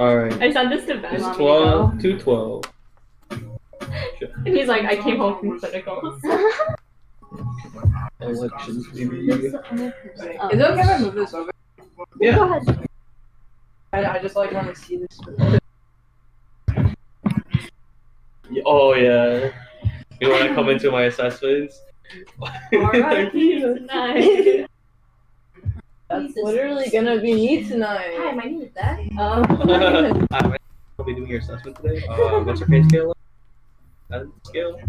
Alright. I sent this to Ben. It's 12 to 12. And he's like, I came home from clinicals. Elections, baby. Is it okay if I move this over? Yeah. Go ahead. I just like want to see this. Oh, yeah. You want to come into my assessments? Alright, tonight. That's literally gonna be me tonight. Hi, my name is Beth. I'll be doing your assessment today. What's your pay scale? Scale?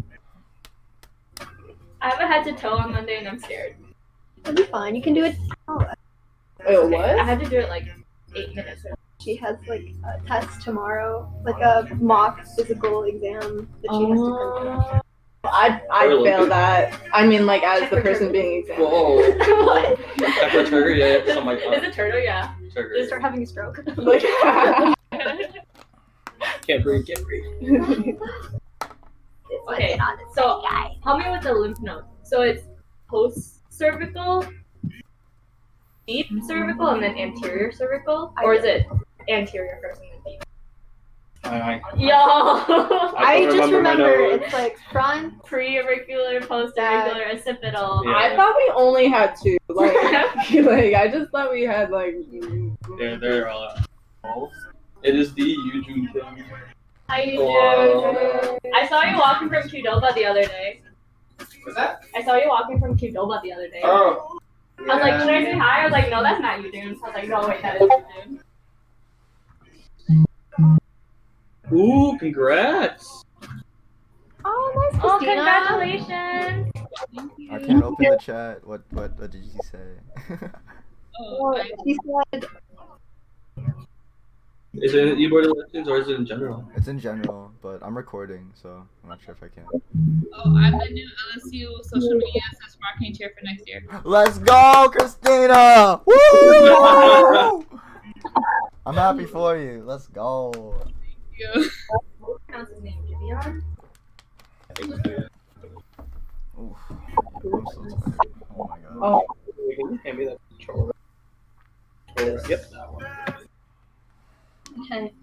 I have a head to toe on Monday and I'm scared. It'll be fine. You can do it. Wait, I what? had to do it like 8 minutes ago. She has like a test tomorrow, like a mock physical exam that she has to complete. I fail that. I mean, like, as the person being examined. Whoa. What? Pepper turtle, yeah. Something like Is it turtle? Yeah. Turtle. Just start having a stroke. Like, Can't breathe. Okay, so help me with the lymph nodes. So it's post cervical, deep cervical, and then anterior cervical, or is it anterior first and then deep? Yo. I just remember notes. it's like front. Pre-auricular, post-auricular, occipital. Yeah. I thought we only had two. Like, I just thought we had like. They're both. It is the Eugene thing. How you Wow. doing? I saw you walking from Qdoba the other day. What's that? I saw you walking from Qdoba the other day. Oh. I was like, should I say hi? I was like, no, that's not you, dude. I was like, no, wait, that is you, dude. Ooh, congrats! Oh, nice, Oh, Christina. congratulations! I can't open the chat. What did you say? She said, Is it e-board elections or is it in general? It's in general, but I'm recording, so I'm not sure if I can. Oh, I'm the new LSU social media /marketing marketing chair for next year. Let's go, Christina! Woo! I'm happy for you. Let's go. You. What pronounce his name? Vivian? Oof. I'm so tired. Oh my god. Oh. Can you hand me that controller? Yep. Okay.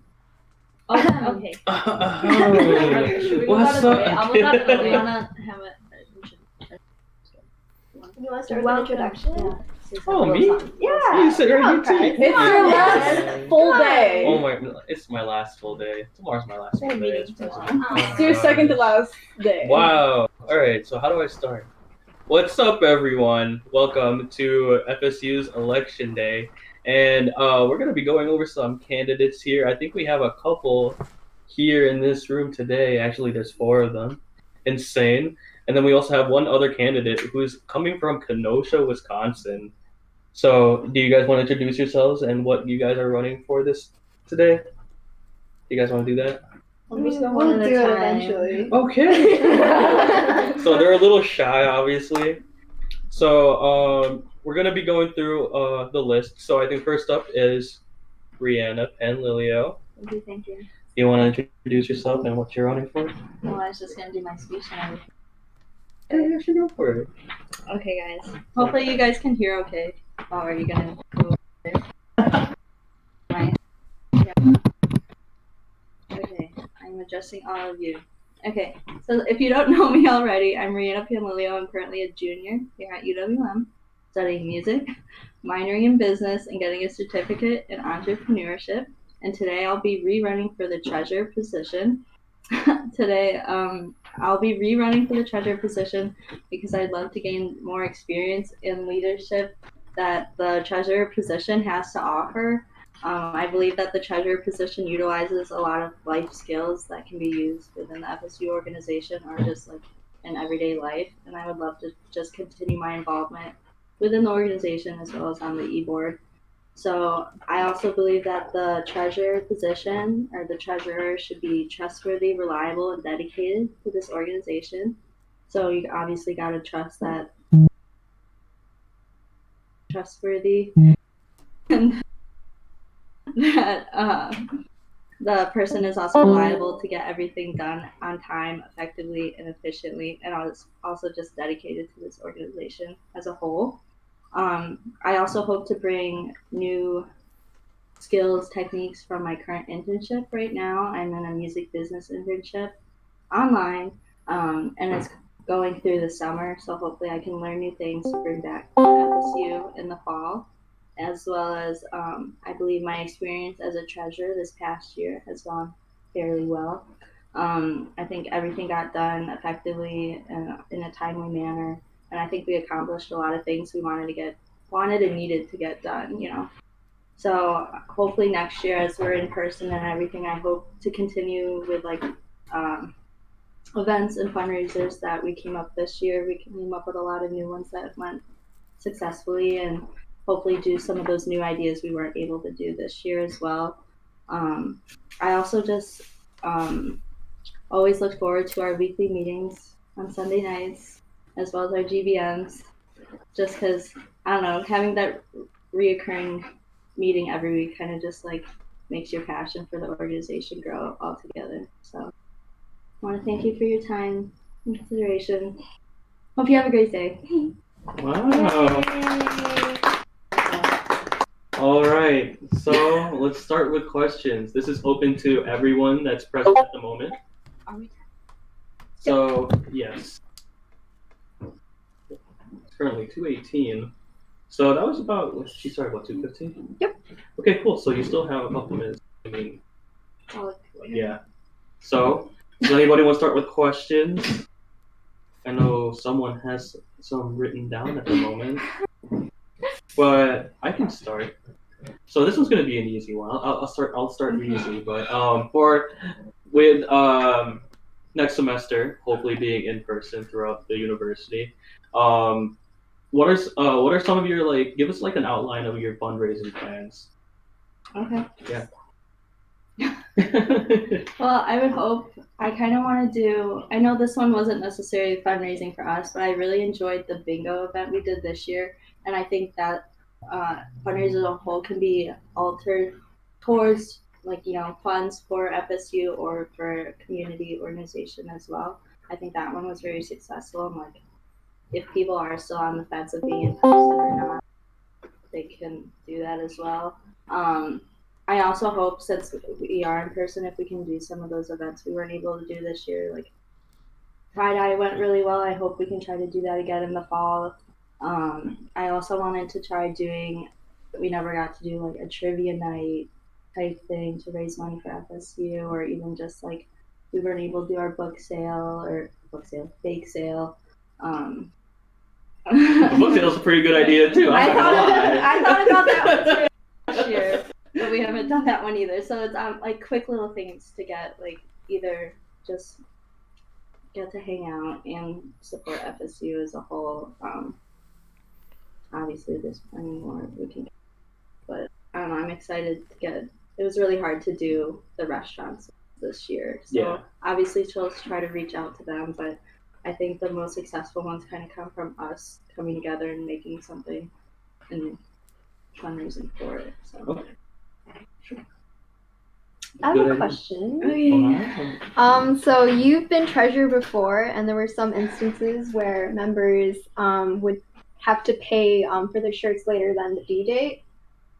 Oh, okay. Oh, what's I'm about to up? we wanna have it. you want to start with an introduction? Oh, me? Yeah. You sit right here too. It's your last full day. Oh my! It's my last full day. Tomorrow's my last full day as president. It's your second to last day. Wow. All right. So how do I start? What's up, everyone? Welcome to FSU's Election Day, and we're gonna be going over some candidates here. I think we have a couple here in this room today. Actually, there's 4 of them. Insane. And then we also have one other candidate who's coming from Kenosha, Wisconsin. So, do you guys want to introduce yourselves and what you guys are running for this today? Do you guys want to do that? We'll do it eventually. Okay. So they're a little shy, obviously. So we're gonna be going through the list. So I think first up is Reanna Panlilio. Thank you. You want to introduce yourself and what you're running for? Well, I was just gonna do my speech and Yeah, you should go for it. okay, guys. Hopefully you guys can hear okay. Oh, are you gonna go right? Yeah. Okay, I'm addressing all of you. Okay, so if you don't know me already, I'm Reanna Panlilio. I'm currently a junior here at UWM, studying music, minoring in business, and getting a certificate in entrepreneurship. And today I'll be rerunning for the treasurer position. Today, I'll be rerunning for the treasurer position because I'd love to gain more experience in leadership that the treasurer position has to offer. I believe that the treasurer position utilizes a lot of life skills that can be used within the FSU organization or just like in everyday life. And I would love to just continue my involvement within the organization as well as on the e-board. So I also believe that the treasurer position or the treasurer should be trustworthy, reliable, and dedicated to this organization. So you obviously got to trust that trustworthy and that the person is also reliable to get everything done on time, effectively, and efficiently, and also just dedicated to this organization as a whole. I also hope to bring new skills, techniques from my current internship right now. I'm in a music business internship online, and it's going through the summer, so hopefully I can learn new things to bring back to FSU in the fall, as well as I believe my experience as a treasurer this past year has gone fairly well. I think everything got done effectively and in a timely manner, and I think we accomplished a lot of things we wanted and needed to get done, you know. So hopefully next year, as we're in person and everything, I hope to continue with like events and fundraisers that we came up this year. We came up with a lot of new ones that went successfully, and hopefully do some of those new ideas we weren't able to do this year as well. I also just always look forward to our weekly meetings on Sunday nights, as well as our GBMs, just because, I don't know, having that reoccurring meeting every week kind of just like makes your passion for the organization grow altogether. So I want to thank you for your time and consideration. Hope you have a great day. Wow. All right. So let's start with questions. This is open to everyone that's present at the moment. Are we? So yes. It's currently 2:18. So that was about. She started about 2:15. Yep. Okay, cool. So you still have a couple minutes. I mean, yeah. So does anybody want to start with questions? I know someone has some written down at the moment, but I can start. So this one's gonna be an easy one. I'll start easy, but with next semester hopefully being in person throughout the university. What are some of your like? Give us like an outline of your fundraising plans. Okay. Yeah. Well, I would hope, I kind of want to do, I know this one wasn't necessarily fundraising for us, but I really enjoyed the bingo event we did this year. And I think that fundraising as a whole can be altered towards like, you know, funds for FSU or for community organization as well. I think that one was very successful. And like, if people are still on the fence of being in person or not, they can do that as well. I also hope, since we are in person, if we can do some of those events we weren't able to do this year, like tie-dye went really well. I hope we can try to do that again in the fall. I also wanted to try doing, we never got to do like a trivia night type thing to raise money for FSU, or even just like we weren't able to do our bake sale. The book sale's a pretty good idea too. I I'm not gonna lie. thought about that one too last year, but we haven't done that one either. So it's like quick little things to get, like either just get to hang out and support FSU as a whole. Obviously there's plenty more we can get, but I don't know, I'm excited to get, it was really hard to do the restaurants this year. So Yeah. obviously chose to try to reach out to them, but I think the most successful ones kind of come from us coming together and making something and fundraising for it. So. Okay. I have Good a idea. question. Wow. So you've been treasurer before, and there were some instances where members would have to pay for their shirts later than the due date.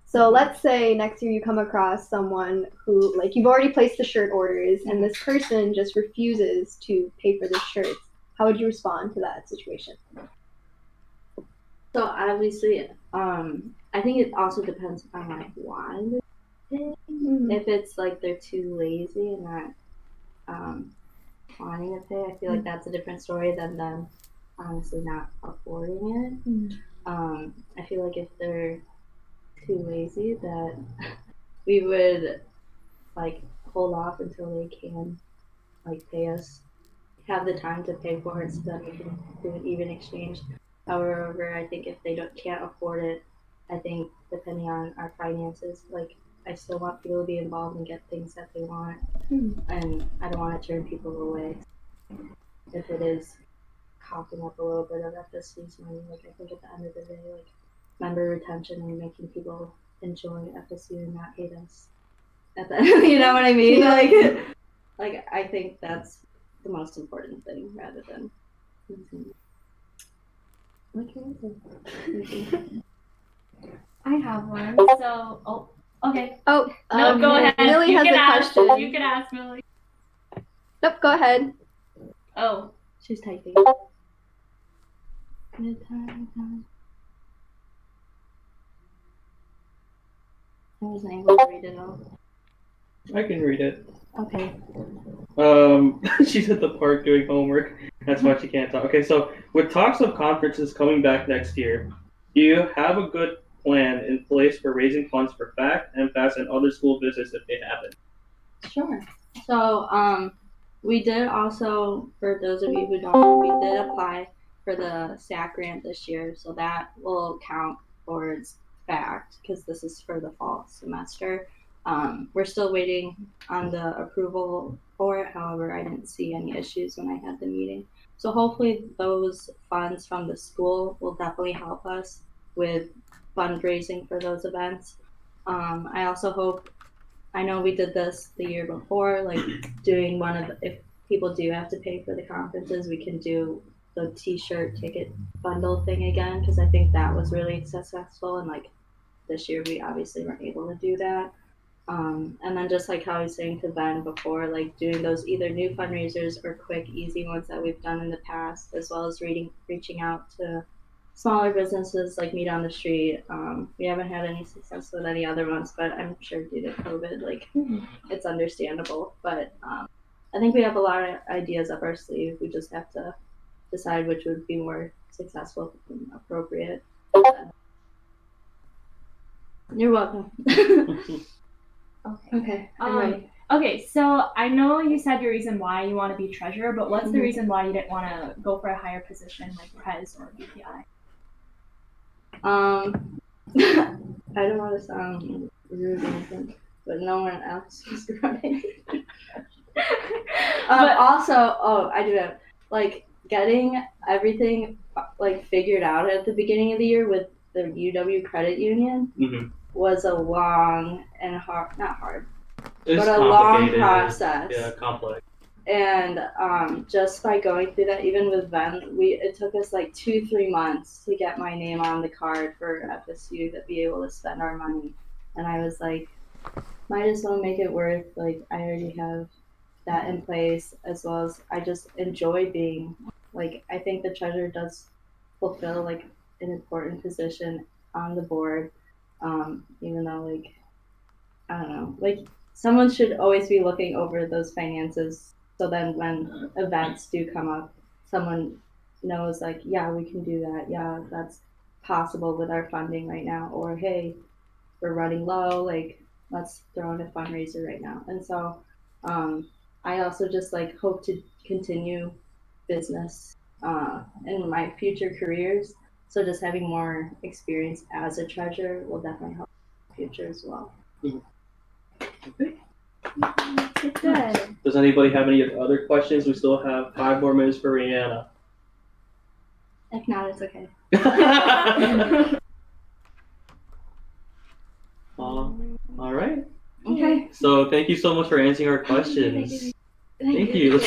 So let's say next year you come across someone who, like, you've already placed the shirt orders, and this person just refuses to pay for the shirts. How would you respond to that situation? So obviously, I think it also depends on like why they're paying. If it's like they're too lazy and not wanting to pay, I feel like that's a different story than them honestly not affording it. I feel like if they're too lazy, that we would like hold off until they can like pay us, have the time to pay for it, so that we can do an even exchange. However, I think if they can't afford it, I think depending on our finances, like I still want people to be involved and get things that they want, and I don't want to turn people away. If it is coughing up a little bit of FSU's money, like I think at the end of the day, like member retention and making people enjoy FSU and not hate us. At the you know what I mean? Like I think that's the most important thing rather than. I have one. So, Okay. Oh, No, go ahead. Millie You has can a ask. question. You can ask Millie. Nope, go ahead. Oh, she's typing. Good time. I wasn't able to read it all. I can read it. Okay. She's at the park doing homework. That's why she can't talk. Okay, so with talks of conferences coming back next year, do you have a good plan in place for raising funds for FACT, MFAS, and other school visits if they happen? Sure. So, we did also, for those of you who don't know, we did apply for the SAC grant this year, so that will count towards FACT because this is for the fall semester. We're still waiting on the approval for it. However, I didn't see any issues when I had the meeting. So hopefully those funds from the school will definitely help us with fundraising for those events. I also hope, I know we did this the year before, like doing one of the, if people do have to pay for the conferences, we can do the t-shirt ticket bundle thing again because I think that was really successful, and like this year we obviously weren't able to do that. And then just like how I was saying to Ben before, like doing those either new fundraisers or quick, easy ones that we've done in the past, as well as reaching out to smaller businesses like Meat on the Street. We haven't had any success with any other ones, but I'm sure due to COVID, like it's understandable. But I think we have a lot of ideas up our sleeve. We just have to decide which would be more successful and appropriate. You're welcome. Okay, I'm ready. Okay, so I know you said your reason why you want to be treasurer, but what's the reason why you didn't want to go for a higher position like Prez or BPI? I don't want to sound rude or anything, but no one else is running. Also, I do have, like, getting everything like figured out at the beginning of the year with the UW credit union was a long and not hard, It's but a long complicated. process. Yeah, complex. And just by going through that, even with Ben, it took us like 2-3 months to get my name on the card for FSU to be able to spend our money. And I was like, might as well make it worth, like, I already have that in place, as well as I just enjoy being, like, I think the treasurer does fulfill like an important position on the board, even though, like, I don't know, like, someone should always be looking over those finances, so then when events do come up, someone knows, like, yeah, we can do that, yeah, that's possible with our funding right now, or hey, we're running low, like, let's throw in a fundraiser right now. And so I also just like hope to continue business in my future careers, so just having more experience as a treasurer will definitely help in the future as well. Okay. Good. Does anybody have any other questions? We still have 5 more minutes for Reanna. If not, it's okay. All right. Okay. So thank you so much for answering our questions. Thank you.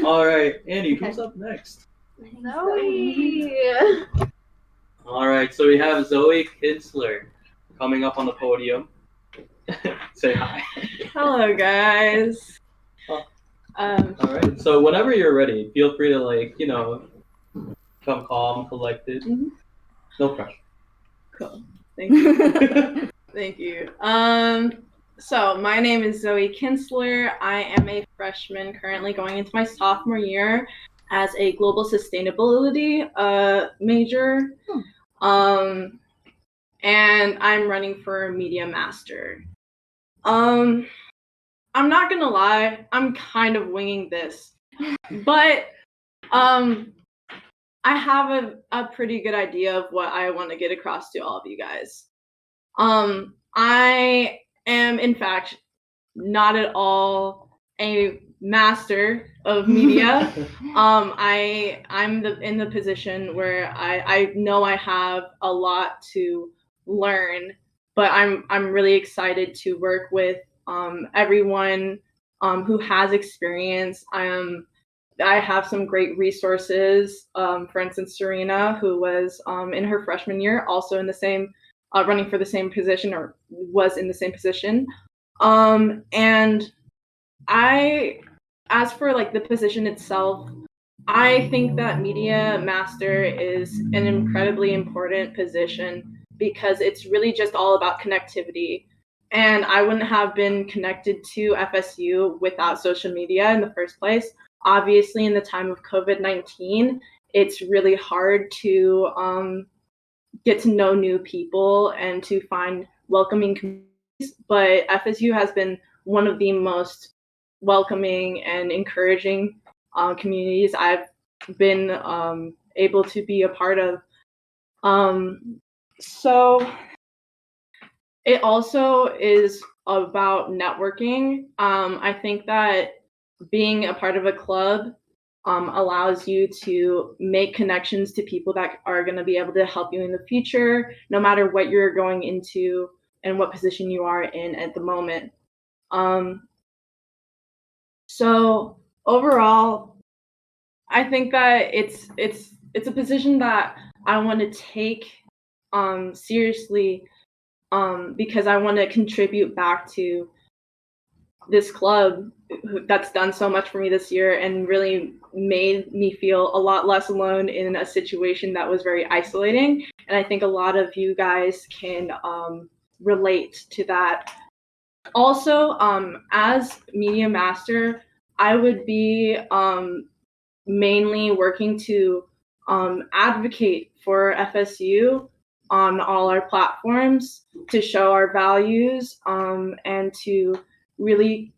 All right, Andy, who's up next? Zoe. All right, so we have Zoe Kinstler coming up on the podium. Say hi. Hello, guys. All right, so whenever you're ready, feel free to, like, come calm, collected. No pressure. Cool. Thank you. Thank you. So my name is Zoe Kinstler. I am a freshman currently going into my sophomore year as a global sustainability major. And I'm running for media master. I'm not gonna lie, I'm kind of winging this, but I have a pretty good idea of what I want to get across to all of you guys. I am, in fact, not at all a master of media. I'm in the position where I know I have a lot to learn, but I'm really excited to work with everyone who has experience. I have some great resources. For instance, Serena, who was in her freshman year, also in the same running for the same position, or was in the same position. And as for like the position itself, I think that media master is an incredibly important position because it's really just all about connectivity. And I wouldn't have been connected to FSU without social media in the first place. Obviously, in the time of COVID-19, it's really hard to get to know new people and to find welcoming communities. But FSU has been one of the most welcoming and encouraging communities I've been able to be a part of. So it also is about networking. I think that being a part of a club allows you to make connections to people that are going to be able to help you in the future, no matter what you're going into and what position you are in at the moment. So overall, I think that it's a position that I want to take seriously because I want to contribute back to this club that's done so much for me this year and really made me feel a lot less alone in a situation that was very isolating. And I think a lot of you guys can relate to that. Also, as media master, I would be mainly working to advocate for FSU on all our platforms to show our values and to really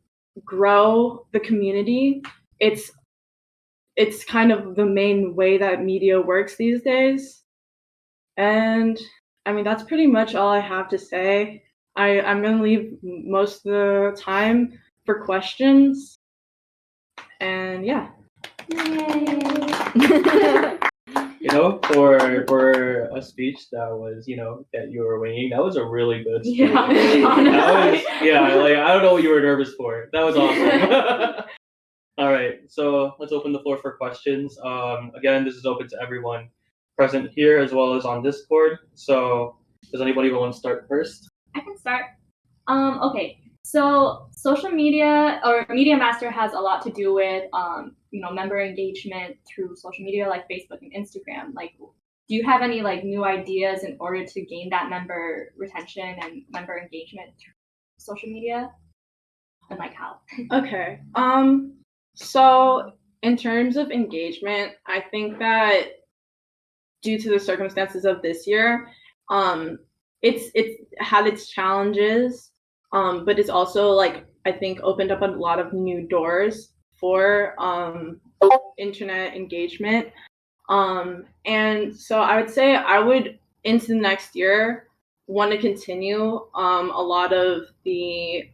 grow the community. It's kind of the main way that media works these days. And I mean, that's pretty much all I have to say. I'm going to leave most of the time for questions. And yeah. You know, for a speech that was, you know, that you were winging, that was a really good speech. Yeah, That was, yeah, like I don't know what you were nervous for. That was awesome. All right, so let's open the floor for questions. Again, this is open to everyone present here as well as on Discord. So does anybody want to start first? I can start. Okay. So social media or Media Master has a lot to do with member engagement through social media like Facebook and Instagram. Like, do you have any like new ideas in order to gain that member retention and member engagement through social media? And like how? Okay. So in terms of engagement, I think that due to the circumstances of this year, it's had its challenges, but it's also like I think opened up a lot of new doors for internet engagement. And so I would say I would into the next year want to continue a lot of the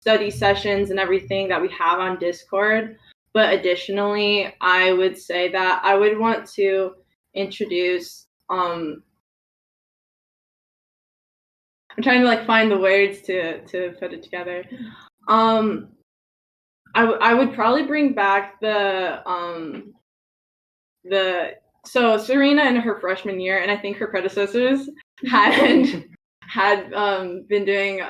study sessions and everything that we have on Discord. But additionally, I would say that I would want to introduce I'm trying to like find the words to put it together. I would probably bring back so Serena in her freshman year, and I think her predecessors had been doing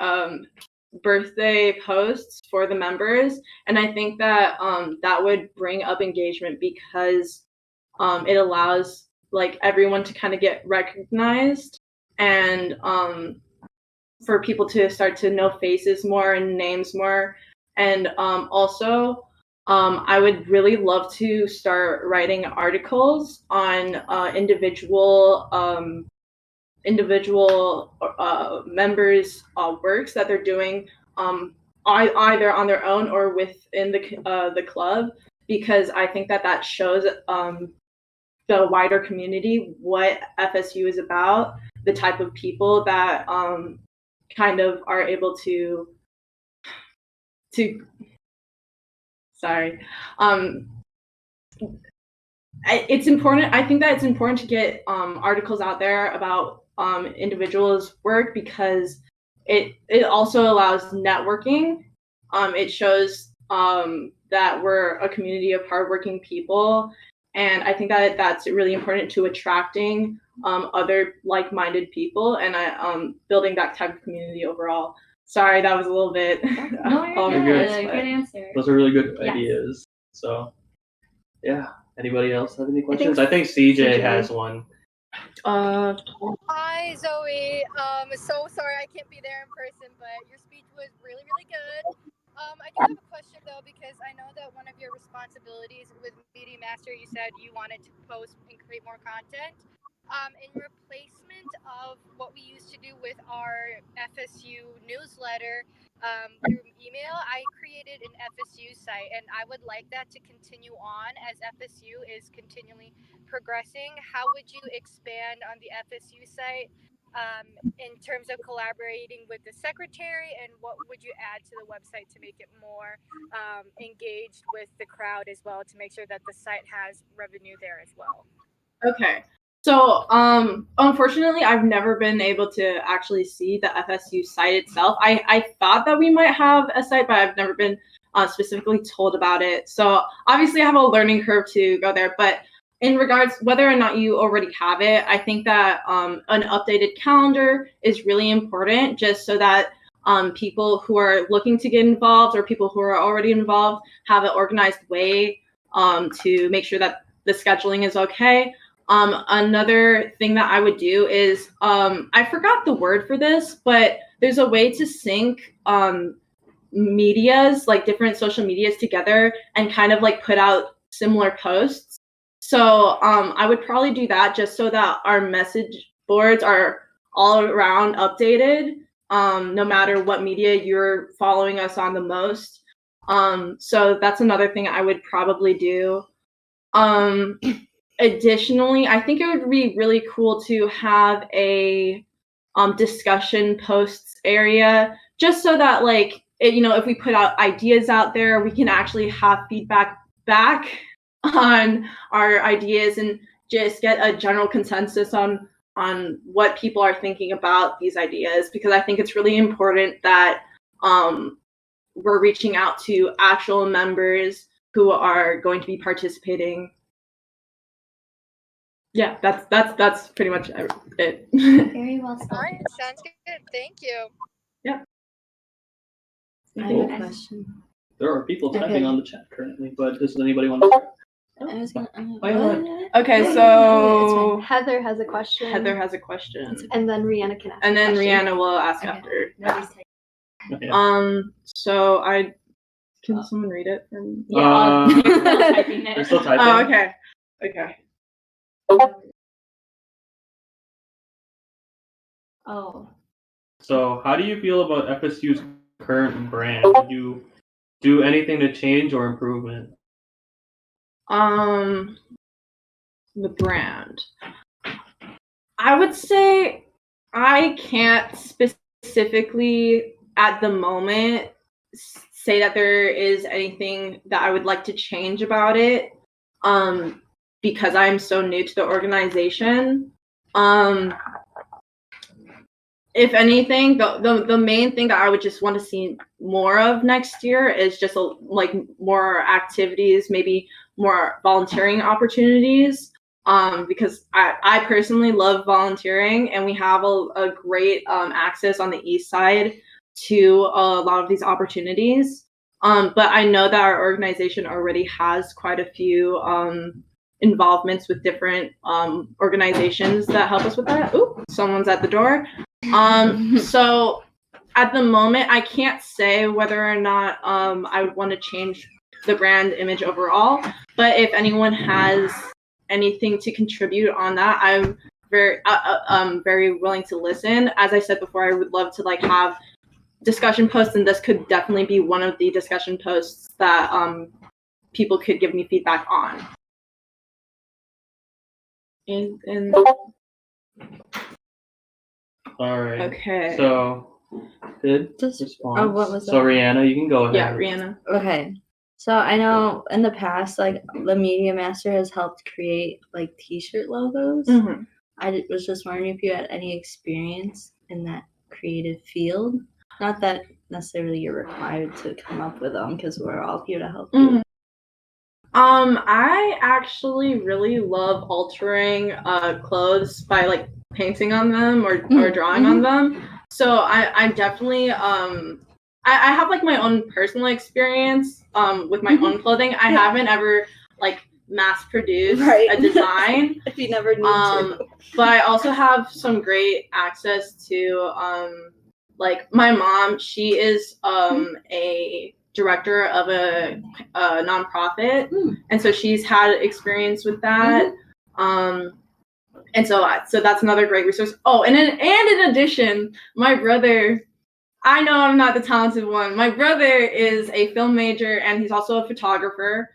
birthday posts for the members, and I think that that would bring up engagement because it allows like everyone to kind of get recognized and for people to start to know faces more and names more. And also I would really love to start writing articles on individual members' works that they're doing either on their own or within the club, because I think that shows the wider community what FSU is about, the type of people that kind of are able to sorry. It's important. I think that it's important to get articles out there about individuals' work because it also allows networking. It shows that we're a community of hardworking people, and I think that that's really important to attracting other like-minded people and building that type of community overall. Sorry, that was a little bit. No, you're good. Good answer. Those are really good Yes. ideas. So, yeah. Anybody else have any questions? I think CJ has one. Hi, Zoe. So sorry I can't be there in person, but your speech was really, really good. I do have a question though, because I know that one of your responsibilities with Media Master, you said you wanted to post and create more content. In replacement of what we used to do with our FSU newsletter through email, I created an FSU site, and I would like that to continue on as FSU is continually progressing. How would you expand on the FSU site in terms of collaborating with the secretary, and what would you add to the website to make it more engaged with the crowd as well, to make sure that the site has revenue there as well? Okay. So, unfortunately, I've never been able to actually see the FSU site itself. I thought that we might have a site, but I've never been specifically told about it. So, obviously, I have a learning curve to go there. But in regards whether or not you already have it, I think that an updated calendar is really important, just so that people who are looking to get involved or people who are already involved have an organized way to make sure that the scheduling is okay. Another thing that I would do is, I forgot the word for this, but there's a way to sync medias, like different social medias together and kind of like put out similar posts. So I would probably do that just so that our message boards are all around updated, no matter what media you're following us on the most. So that's another thing I would probably do. Additionally, I think it would be really cool to have a discussion posts area, just so that like if we put out ideas out there, we can actually have feedback back on our ideas and just get a general consensus on what people are thinking about these ideas, because I think it's really important that we're reaching out to actual members who are going to be participating. Yeah, that's pretty much it. Very well spoken. All right, sounds good. Thank you. Yeah. I have a question. There are people typing Okay. on the chat currently, but does anybody want to start? I was gonna. Okay, so Heather has a question. Heather has a question, And then Reanna can ask. and then a question. Reanna will ask after. Nobody's typing. Yeah. So can someone read it for me? Yeah, they're still typing They're it. still typing. Oh, okay. Oh. So, how do you feel about FSU's current brand? Would you do anything to change or improve it? The brand. I would say I can't specifically at the moment say that there is anything that I would like to change about it, because I'm so new to the organization. If anything, the main thing that I would just want to see more of next year is just like more activities, maybe more volunteering opportunities, because I personally love volunteering, and we have a great access on the east side to a lot of these opportunities. But I know that our organization already has quite a few involvements with different organizations that help us with that. Ooh, someone's at the door. So at the moment, I can't say whether or not I would want to change the brand image overall. But if anyone has anything to contribute on that, I'm very willing to listen. As I said before, I would love to like have discussion posts, and this could definitely be one of the discussion posts that people could give me feedback on. And All right. okay. So, good Just- response. what was So, that? Reanna, you can go ahead. Yeah, Reanna. Okay. So I know in the past, like the Media Master has helped create like T-shirt logos. Mhm. I was just wondering if you had any experience in that creative field. Not that necessarily you're required to come up with them because we're all here to help you. I actually really love altering clothes by like painting on them or drawing on them. So I definitely I have like my own personal experience with my own clothing. I haven't ever like mass produced a design. If you never need to. But I also have some great access to like my mom. She is a director of a nonprofit, and so she's had experience with that. And so that's another great resource. Oh, and in addition, my brother. I know I'm not the talented one. My brother is a film major and he's also a photographer.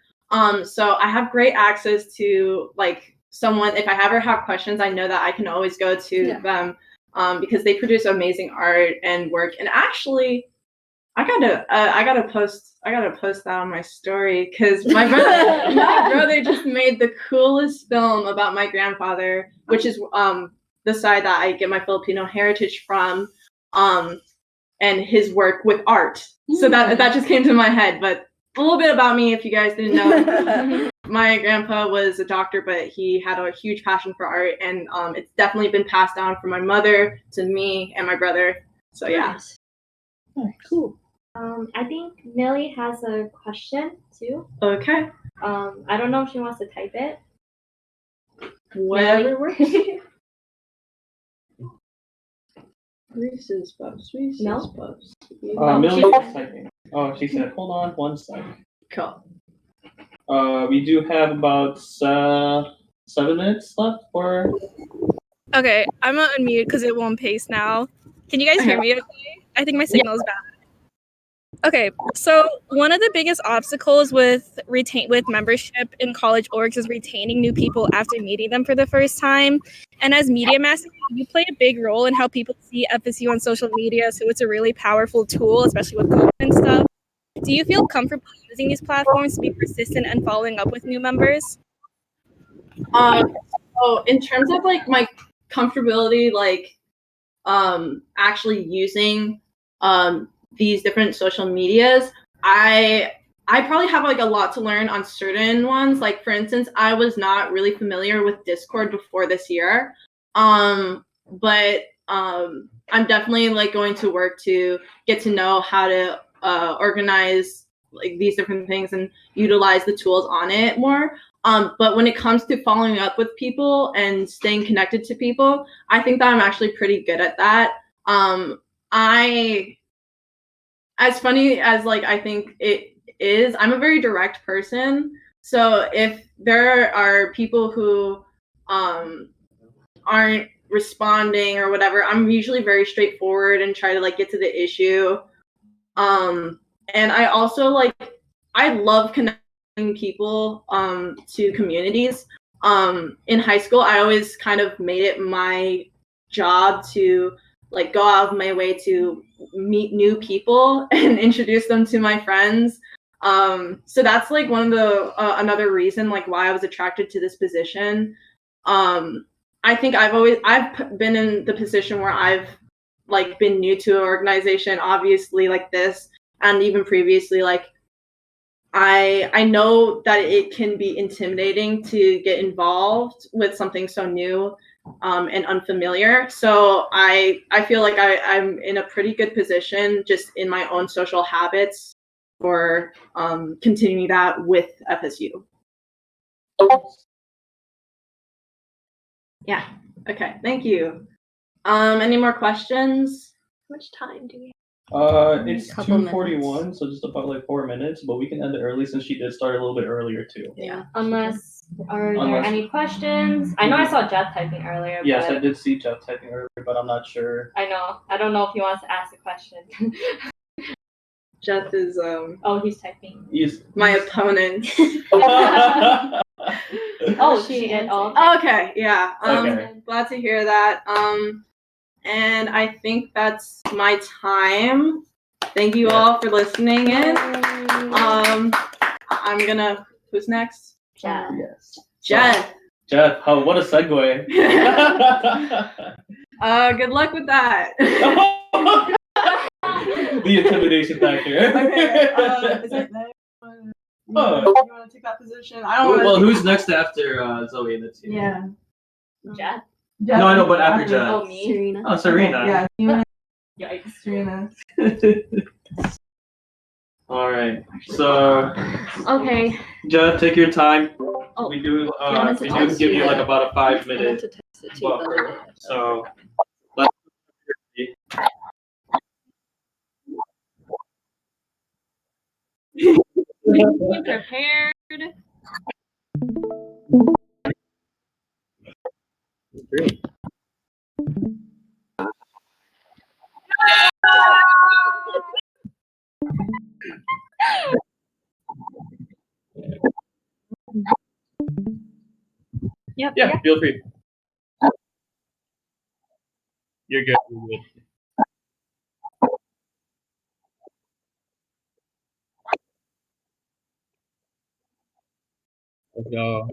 So I have great access to like someone. If I ever have questions, I know that I can always go to them because they produce amazing art and work. And actually, I gotta post that on my story because my brother just made the coolest film about my grandfather, which is the side that I get my Filipino heritage from. And his work with art. So that just came to my head. But a little bit about me, if you guys didn't know. My grandpa was a doctor, but he had a huge passion for art, and it's definitely been passed down from my mother to me and my brother. So yeah. Nice. Oh, cool. I think Millie has a question too. Okay. I don't know if she wants to type it. Whatever works. Reese's Puffs. Millie's typing. Oh, she said, hold on 1 second. Cool. We do have about 7 minutes left for. Okay, I'm gonna unmute because it won't paste now. Can you guys hear me okay? I think my signal is bad. Okay, so one of the biggest obstacles with membership in college orgs is retaining new people after meeting them for the first time. And as media master, you play a big role in how people see FSU on social media, so it's a really powerful tool, especially with COVID and stuff. Do you feel comfortable using these platforms to be persistent and following up with new members? So in terms of like my comfortability, like actually using these different social medias, I probably have like a lot to learn on certain ones. Like for instance, I was not really familiar with Discord before this year. But I'm definitely like going to work to get to know how to organize like these different things and utilize the tools on it more. But when it comes to following up with people and staying connected to people, I think that I'm actually pretty good at that. As funny as like I think it is, I'm a very direct person. So if there are people who aren't responding or whatever, I'm usually very straightforward and try to like get to the issue. And I also I love connecting people to communities. In high school, I always kind of made it my job to like go out of my way to meet new people and introduce them to my friends. So that's like one of the another reason like why I was attracted to this position. I think I've been in the position where I've like been new to an organization, obviously like this, and even previously, like I know that it can be intimidating to get involved with something so new and unfamiliar. So I feel like I'm in a pretty good position just in my own social habits for continuing that with FSU. Yeah. Okay. Thank you. Any more questions? How much time do we have? It's 2:41, so just about like 4 minutes, but we can end it early since she did start a little bit earlier too. Yeah. Unless there any questions? I know I saw Jeth typing earlier. Yes, I did see Jeth typing earlier, but I'm not sure. I know. I don't know if he wants to ask a question. Jeth is he's typing. He's my opponent. Oh, she and all. Okay, yeah. Okay. Glad to hear that. And I think that's my time. Thank you all for listening in. I'm gonna. Who's next? Jeth. Yes. Jeth. Jeth, what a segue. Good luck with that. the intimidation factor. Okay. Is it there? You want to take that position? I don't want to. Well, who's next after Zoe and the team? Yeah. Jeth? No, I know, but after Jeth. Oh, me? Serena. Oh, Serena. Yeah. You want Yikes. Serena. All right. So, Okay. Jeth, take your time. Oh. We do wanted to we do text give you you like that. about a I meant 5-minute to text it to you the other buffer. day. So, let's Be prepared. Great. Yep. Yeah, feel free. You're good. You're good. Let's go.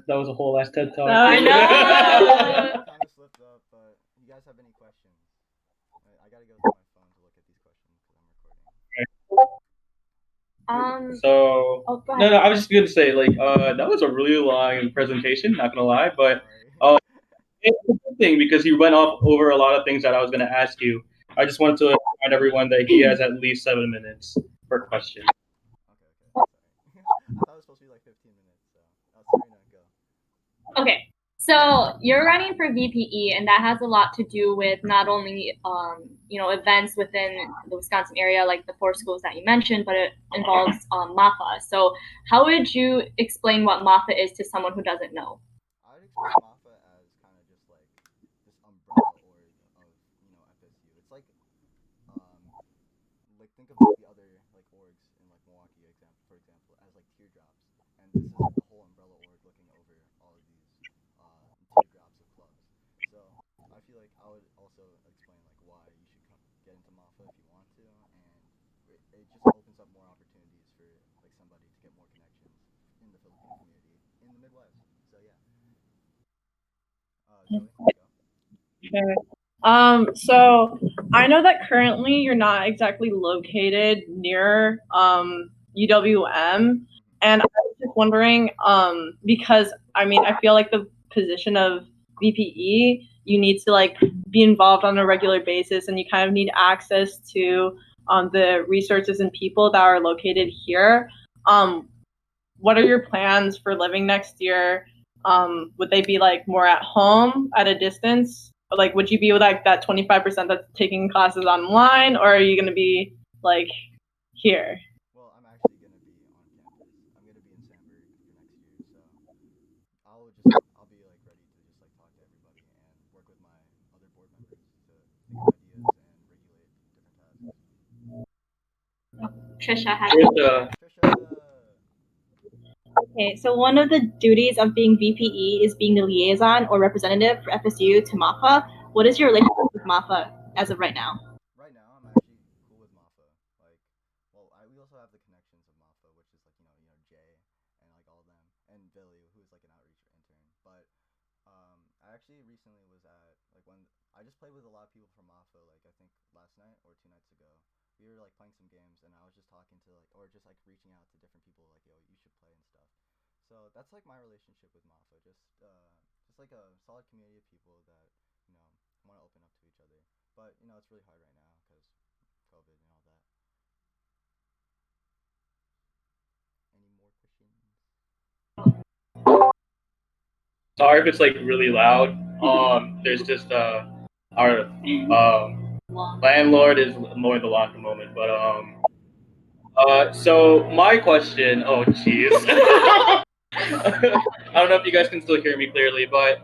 That was a whole last TED talk. I know. Kind of slipped up, but you guys have any questions? I gotta go to my phone to look at these questions because I'm recording. So Oh, go no, ahead. I was just gonna say that was a really long presentation. Not gonna lie, but Sorry. it's a good thing because he went off over a lot of things that I was gonna ask you. I just wanted to remind everyone that he has at least 7 minutes per question. Okay. Sorry. I thought it was supposed to be like 15 minutes. So, Serena, go. Okay. So you're running for VPE, and that has a lot to do with not only events within the Wisconsin area, like the 4 schools that you mentioned, but it involves MAFA. So how would you explain what MAFA is to someone who doesn't know? I would explain MAFA as kind of just like this umbrella org of FSU. It's like think of like the other like orgs in like Milwaukee, for example, as like teardrops, and this is like the whole umbrella org looking over all of these teardrops of clubs. So I feel like I would also explain like why you should get into MAFA if you want to, and it just opens up more opportunities for like somebody to get more connections in the Filipino community in the Midwest. So yeah. Zoe, go. Okay. So I know that currently you're not exactly located near UWM, and I was just wondering, because I mean I feel like the position of VPE, you need to like be involved on a regular basis, and you kind of need access to the resources and people that are located here. What are your plans for living next year? Would they be like more at home at a distance? Or, like, would you be like that 25% that's taking classes online, or are you gonna be like here? Well, I'm actually gonna be on campus. I'm gonna be in Sandburg for next year, so I'll be like ready to just like talk to everybody and work with my other board members to think of ideas and regulate different tasks. Trisha has. Trisha. Okay, so one of the duties of being VPE is being the liaison or representative for FSU to MAFA. What is your relationship with MAFA as of right now? Right now, I'm actually cool with MAFA. Like, well, we also have the connections of MAFA, which is like Jay and like all of them, and Billy, who is like an outreach intern. But I actually recently was at like when I just played with a lot of people from MAFA. Like I think last night or 2 nights ago, we were like playing some games, and I was just talking to like or just like reaching out to different people like, yo, you should play and stuff. So that's like my relationship with MAFA. Just like a solid community of people that you know want to open up to each other. But it's really hard right now because COVID and all that. Any more questions? Sorry if it's like really loud. There's just our landlord is mowing the lawn at the moment, but so my question. Oh, jeez. I don't know if you guys can still hear me clearly, but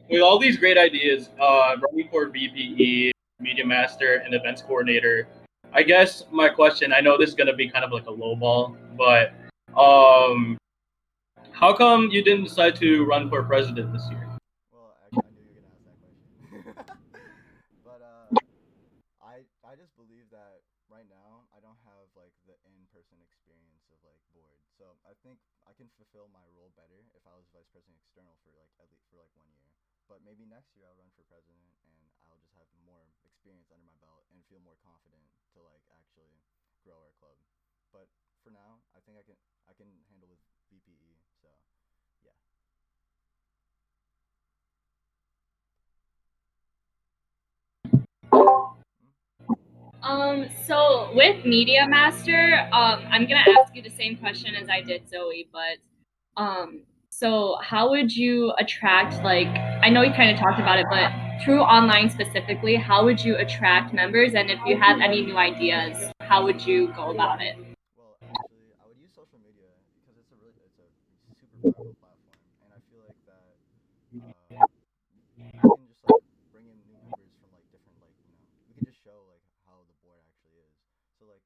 with all these great ideas, running for VPE, Media Master, and Events Coordinator, I guess my question, I know this is going to be kind of like a low ball, but how come you didn't decide to run for president this year? Well, actually, I knew you were gonna ask that question. But I just believe that right now I don't have like the in-person experience of like board. So I think I can fulfill my role better if I was vice president external for like at least for like 1 year. But maybe next year I'll run for president and I'll just have more experience under my belt and feel more confident to like actually grow our club. But for now, I think I can handle with VPE. So yeah. So with Media Master, I'm gonna ask you the same question as I did Zoe, but so how would you attract, like, I know you kind of talked about it, but through online specifically, how would you attract members? And if you have any new ideas, how would you go about it? Well, actually, I would use social media because it's a super powerful platform, and I feel like that we can just like bring in new members from like different we could just show like how the board actually is. So like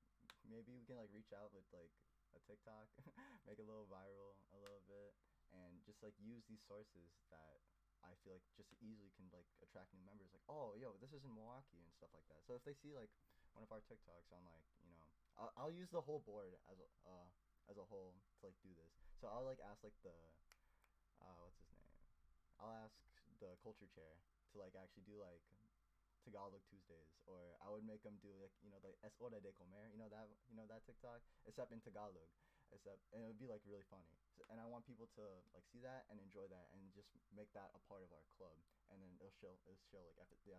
maybe we can like reach out with like a TikTok, make a little viral a little bit, and just like use these sources that I feel like just easily can like attract new members. Like, oh, yo, this is in Milwaukee and stuff like that. So if they see like one of our TikToks on like I'll use the whole board as a whole to like do this. So I'll like ask like the what's his name? I'll ask the culture chair to like actually do like Tagalog Tuesdays, or I would make them do like the es hora de comer, that TikTok, except in Tagalog, and it would be like really funny. And I want people to like see that and enjoy that, and just make that a part of our club. And then it'll show like the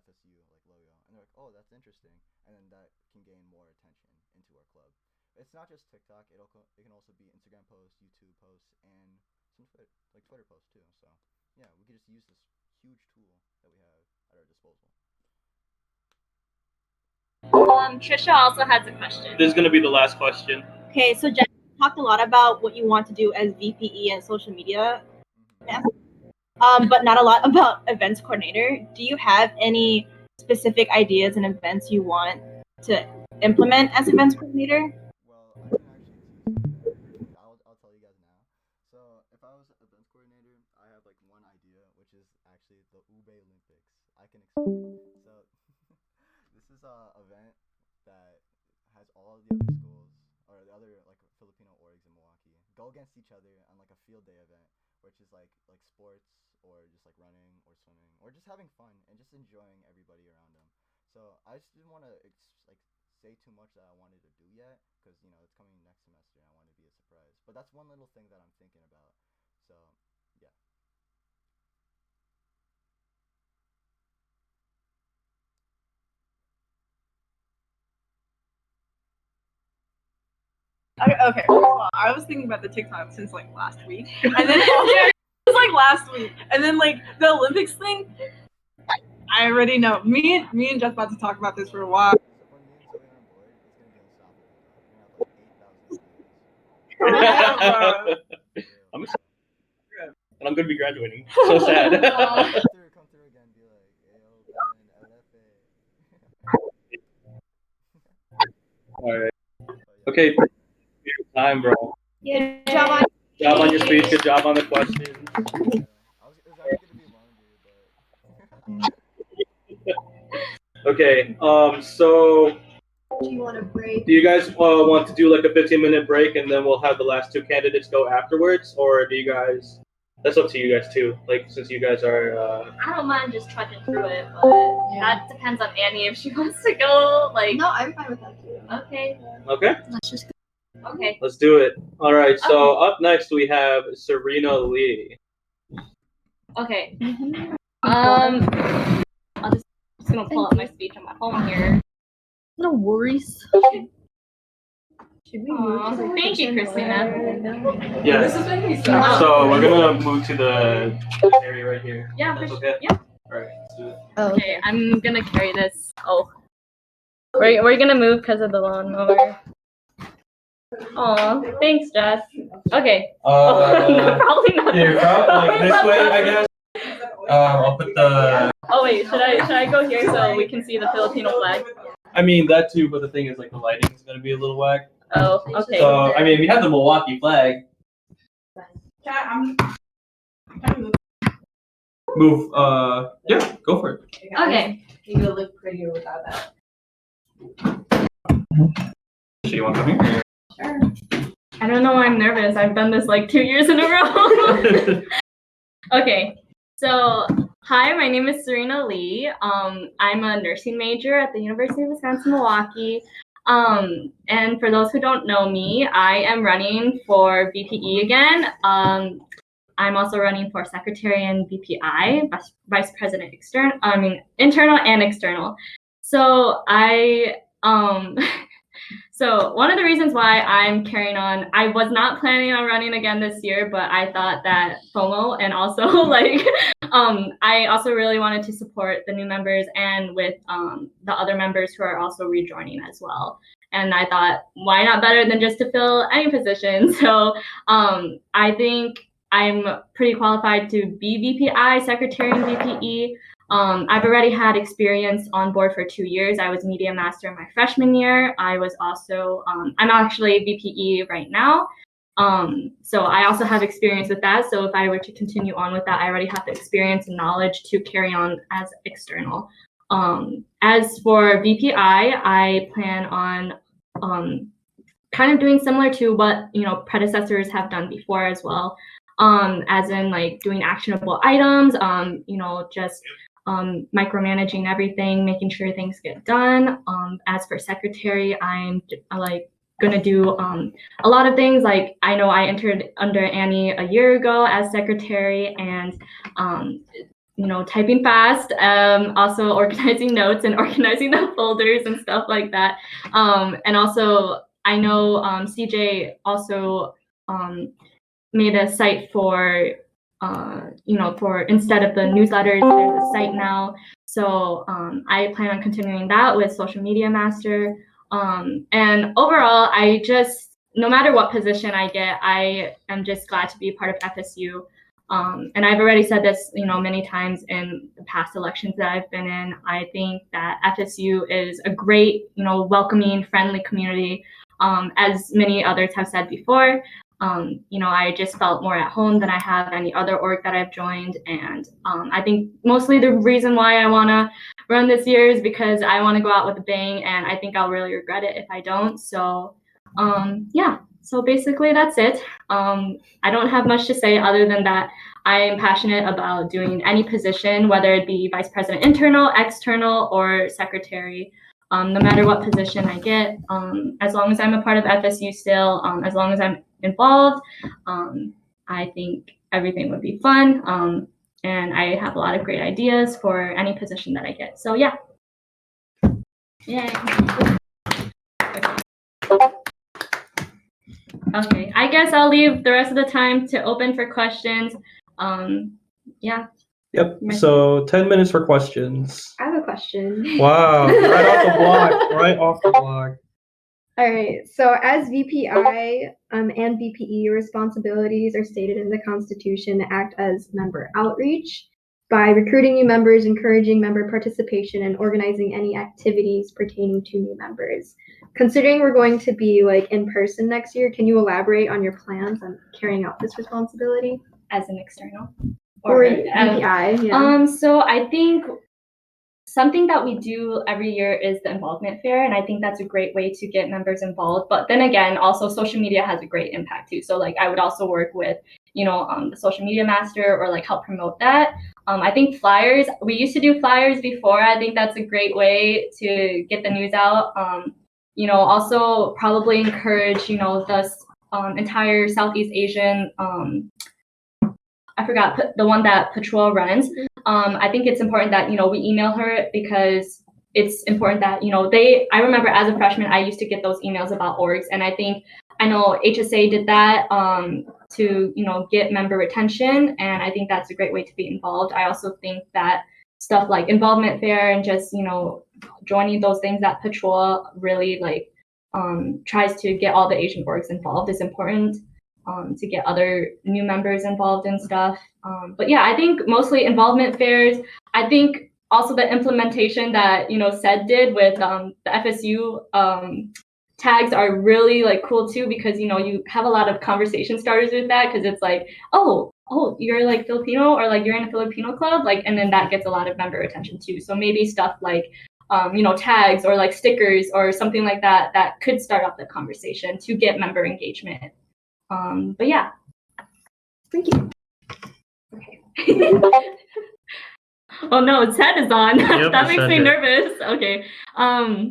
FSU like logo, and they're like, oh, that's interesting, and then that can gain more attention into our club. It's not just TikTok; it can also be Instagram posts, YouTube posts, and some Twitter posts too. So yeah, we could just use this huge tool that we have at our disposal. Trisha also has a question. This is gonna be the last question. Okay, so Jen talked a lot about what you want to do as VPE and social media, but not a lot about events coordinator. Do you have any specific ideas and events you want to implement as events coordinator? Well, I can actually tease you. I'll tell you guys now. So if I was events coordinator, I have like one idea, which is actually the Ube Olympics. I can explain. So this is a event that has all of the other schools or the other like Filipino orgs in Milwaukee go against each other on like a field day event, which is like sports or just like running or swimming or just having fun and just enjoying everybody around them. So I just didn't want to like say too much that I wanted to do yet, because it's coming next semester and I want to be a surprise. But that's one little thing that I'm thinking about. So yeah. Okay, first of all, I was thinking about the TikTok since like last week, and then it was like last week, and then like the Olympics thing. I already know. Me and Jeth about to talk about this for a while. When me and Zoe are on board, it's gonna be unstoppable, bro. We're gonna have like 8,000 videos. I'm excited. And I'm gonna be graduating. So sad. Come through again, be like, yo, Ben, LFA. Alright. Okay, your time, bro. Yeah. Good job on your speech. Good job on the questions. It was actually gonna be longer, but Okay. So Do you want a break? do you guys want to do like a 15-minute break and then we'll have the last two candidates go afterwards, or do you guys? That's up to you guys too. Like, since you guys are. I don't mind just trudging through it, but that depends on Annie if she wants to go. Like, No, I'm fine with that too. Okay. Okay. Let's just go. Okay. Let's do it. All right. So up next we have Serena Lee. Okay. I'm just gonna pull up my speech on my phone here. No worries. Should we move to the Thank you, Christina. Yes. So we're gonna move to the area right here. Yeah, That's for okay. Yeah. All right. Let's do it. Oh, Okay, I'm gonna carry this. Oh. We're gonna move because of the lawnmower. Aw, thanks, Jess. Okay. Probably not. Here, like this way, I guess. I'll put the. Oh wait, should I go here so we can see the Filipino flag? I mean that too, but the thing is, like, the lighting is gonna be a little whack. Oh, okay. So I mean, we have the Milwaukee flag. Move. Yeah, go for it. Okay. You will look prettier without that. So you want to come here? Sure. I don't know why I'm nervous. I've done this like 2 years in a row. Okay. So, hi, my name is Serena Lee. I'm a nursing major at the University of Wisconsin-Milwaukee. And for those who don't know me, I am running for VPE again. I'm also running for secretary and VPI, vice president internal and external. So so one of the reasons why I'm carrying on, I was not planning on running again this year, but I thought that FOMO, and also I also really wanted to support the new members and with the other members who are also rejoining as well. And I thought, why not better than just to fill any position? So I think I'm pretty qualified to be VPI, secretary, and VPE. I've already had experience on board for 2 years. I was media master my freshman year. I was also, I'm actually VPE right now. So I also have experience with that. So if I were to continue on with that, I already have the experience and knowledge to carry on as external. As for VPI, I plan on kind of doing similar to what predecessors have done before as well. As in like doing actionable items, just micromanaging everything, making sure things get done. As for secretary, I'm like gonna do a lot of things. Like I know I entered under Annie a year ago as secretary, and typing fast, also organizing notes and organizing the folders and stuff like that. And also I know CJ also made a site for for instead of the newsletters, there's a site now. So I plan on continuing that with Social Media Master. And overall, I just, no matter what position I get, I am just glad to be a part of FSU. And I've already said this, many times in the past elections that I've been in. I think that FSU is a great, welcoming, friendly community. As many others have said before, I just felt more at home than I have any other org that I've joined. And I think mostly the reason why I want to run this year is because I want to go out with a bang, and I think I'll really regret it if I don't. So yeah, so basically that's it. I don't have much to say other than that I am passionate about doing any position, whether it be vice president internal, external, or secretary. No matter what position I get, as long as I'm a part of FSU still, as long as I'm involved, I think everything would be fun. And I have a lot of great ideas for any position that I get. So yeah. Yay. Okay, I guess I'll leave the rest of the time to open for questions. Yeah. Yep. So 10 minutes for questions. I have a question. Wow. Right off the block. Right off the block. All right. So as VPI and VPE, your responsibilities are stated in the Constitution to act as member outreach by recruiting new members, encouraging member participation, and organizing any activities pertaining to new members. Considering we're going to be like in person next year, can you elaborate on your plans on carrying out this responsibility? As an external? Or VPI, yeah. So I think something that we do every year is the involvement fair, and I think that's a great way to get members involved. But then again, also social media has a great impact too. So like I would also work with, the social media master or like help promote that. I think flyers, we used to do flyers before. I think that's a great way to get the news out. Also probably encourage, the entire Southeast Asian, I forgot the one that Patrol runs. I think it's important that, we email her because it's important that, I remember as a freshman, I used to get those emails about orgs. And I know HSA did that to, get member retention. And I think that's a great way to be involved. I also think that stuff like involvement fair and just, joining those things that Patrol really like tries to get all the Asian orgs involved is important. To get other new members involved and stuff. But yeah, I think mostly involvement fairs. I think also the implementation that, SED did with the FSU tags are really like cool too, because, you have a lot of conversation starters with that, because it's like, oh, you're like Filipino, or like you're in a Filipino club, like, and then that gets a lot of member attention too. So maybe stuff like, tags or like stickers or something like that, that could start up the conversation to get member engagement. But yeah. Thank you. Okay. Oh no, its head is on. Yep, That makes me nervous. Okay. I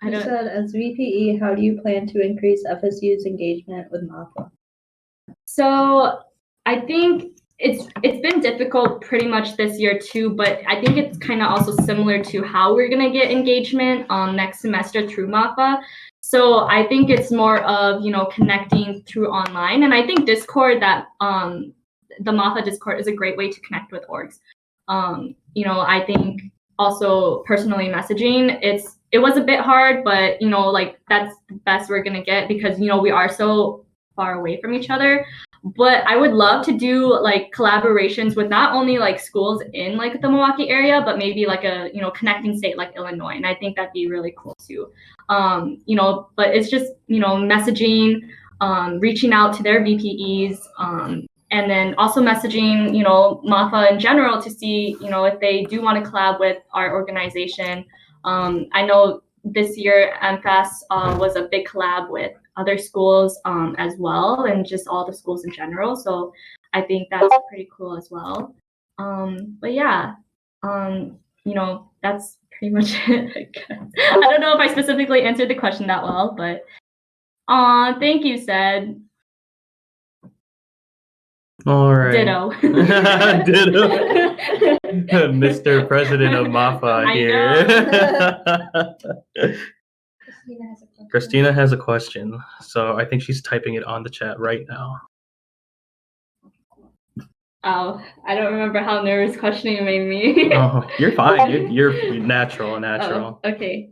said, as VPE, how do you plan to increase FSU's engagement with MAFA? So I think it's been difficult pretty much this year too, but I think it's kind of also similar to how we're gonna get engagement next semester through MAFA. So I think it's more of, connecting through online. And I think Discord, that the MAFA Discord is a great way to connect with orgs. I think also personally messaging, it was a bit hard, but, like that's the best we're going to get because, we are so far away from each other. But I would love to do like collaborations with not only like schools in like the Milwaukee area, but maybe like a, connecting state like Illinois. And I think that'd be really cool too. But it's just, messaging, reaching out to their VPEs, and then also messaging, MAFA in general to see, if they do want to collab with our organization. I know this year MFAS was a big collab with other schools as well, and just all the schools in general. So I think that's pretty cool as well. But yeah, that's pretty much it, I guess. I don't know if I specifically answered the question that well, but thank you, Said. All right. Ditto. Ditto. Mr. President of MAFA I here. Christina has a question, so I think she's typing it on the chat right now. Oh, I don't remember how nervous questioning made me. Oh, you're fine. You're natural. Oh, okay.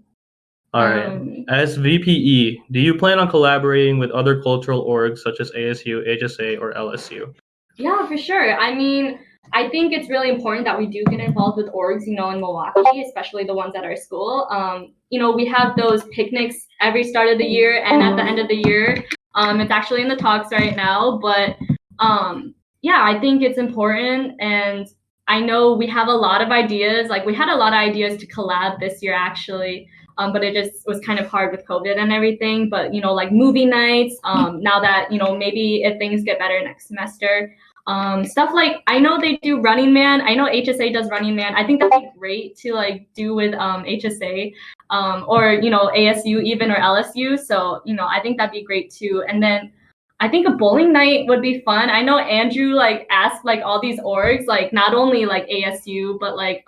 All right. As VPE, do you plan on collaborating with other cultural orgs such as ASU, HSA, or LSU? Yeah, for sure. I mean, I think it's really important that we do get involved with orgs, in Milwaukee, especially the ones at our school. We have those picnics every start of the year and at the end of the year. It's actually in the talks right now, but yeah, I think it's important, and I know we have a lot of ideas. Like, we had a lot of ideas to collab this year, actually, but it just was kind of hard with COVID and everything. But, like movie nights, now that, maybe if things get better next semester, stuff like, I know they do Running Man. I know HSA does Running Man. I think that'd be great to like do with HSA, or, ASU even, or LSU. So, I think that'd be great too. And then I think a bowling night would be fun. I know Andrew like asked like all these orgs, like not only like ASU, but like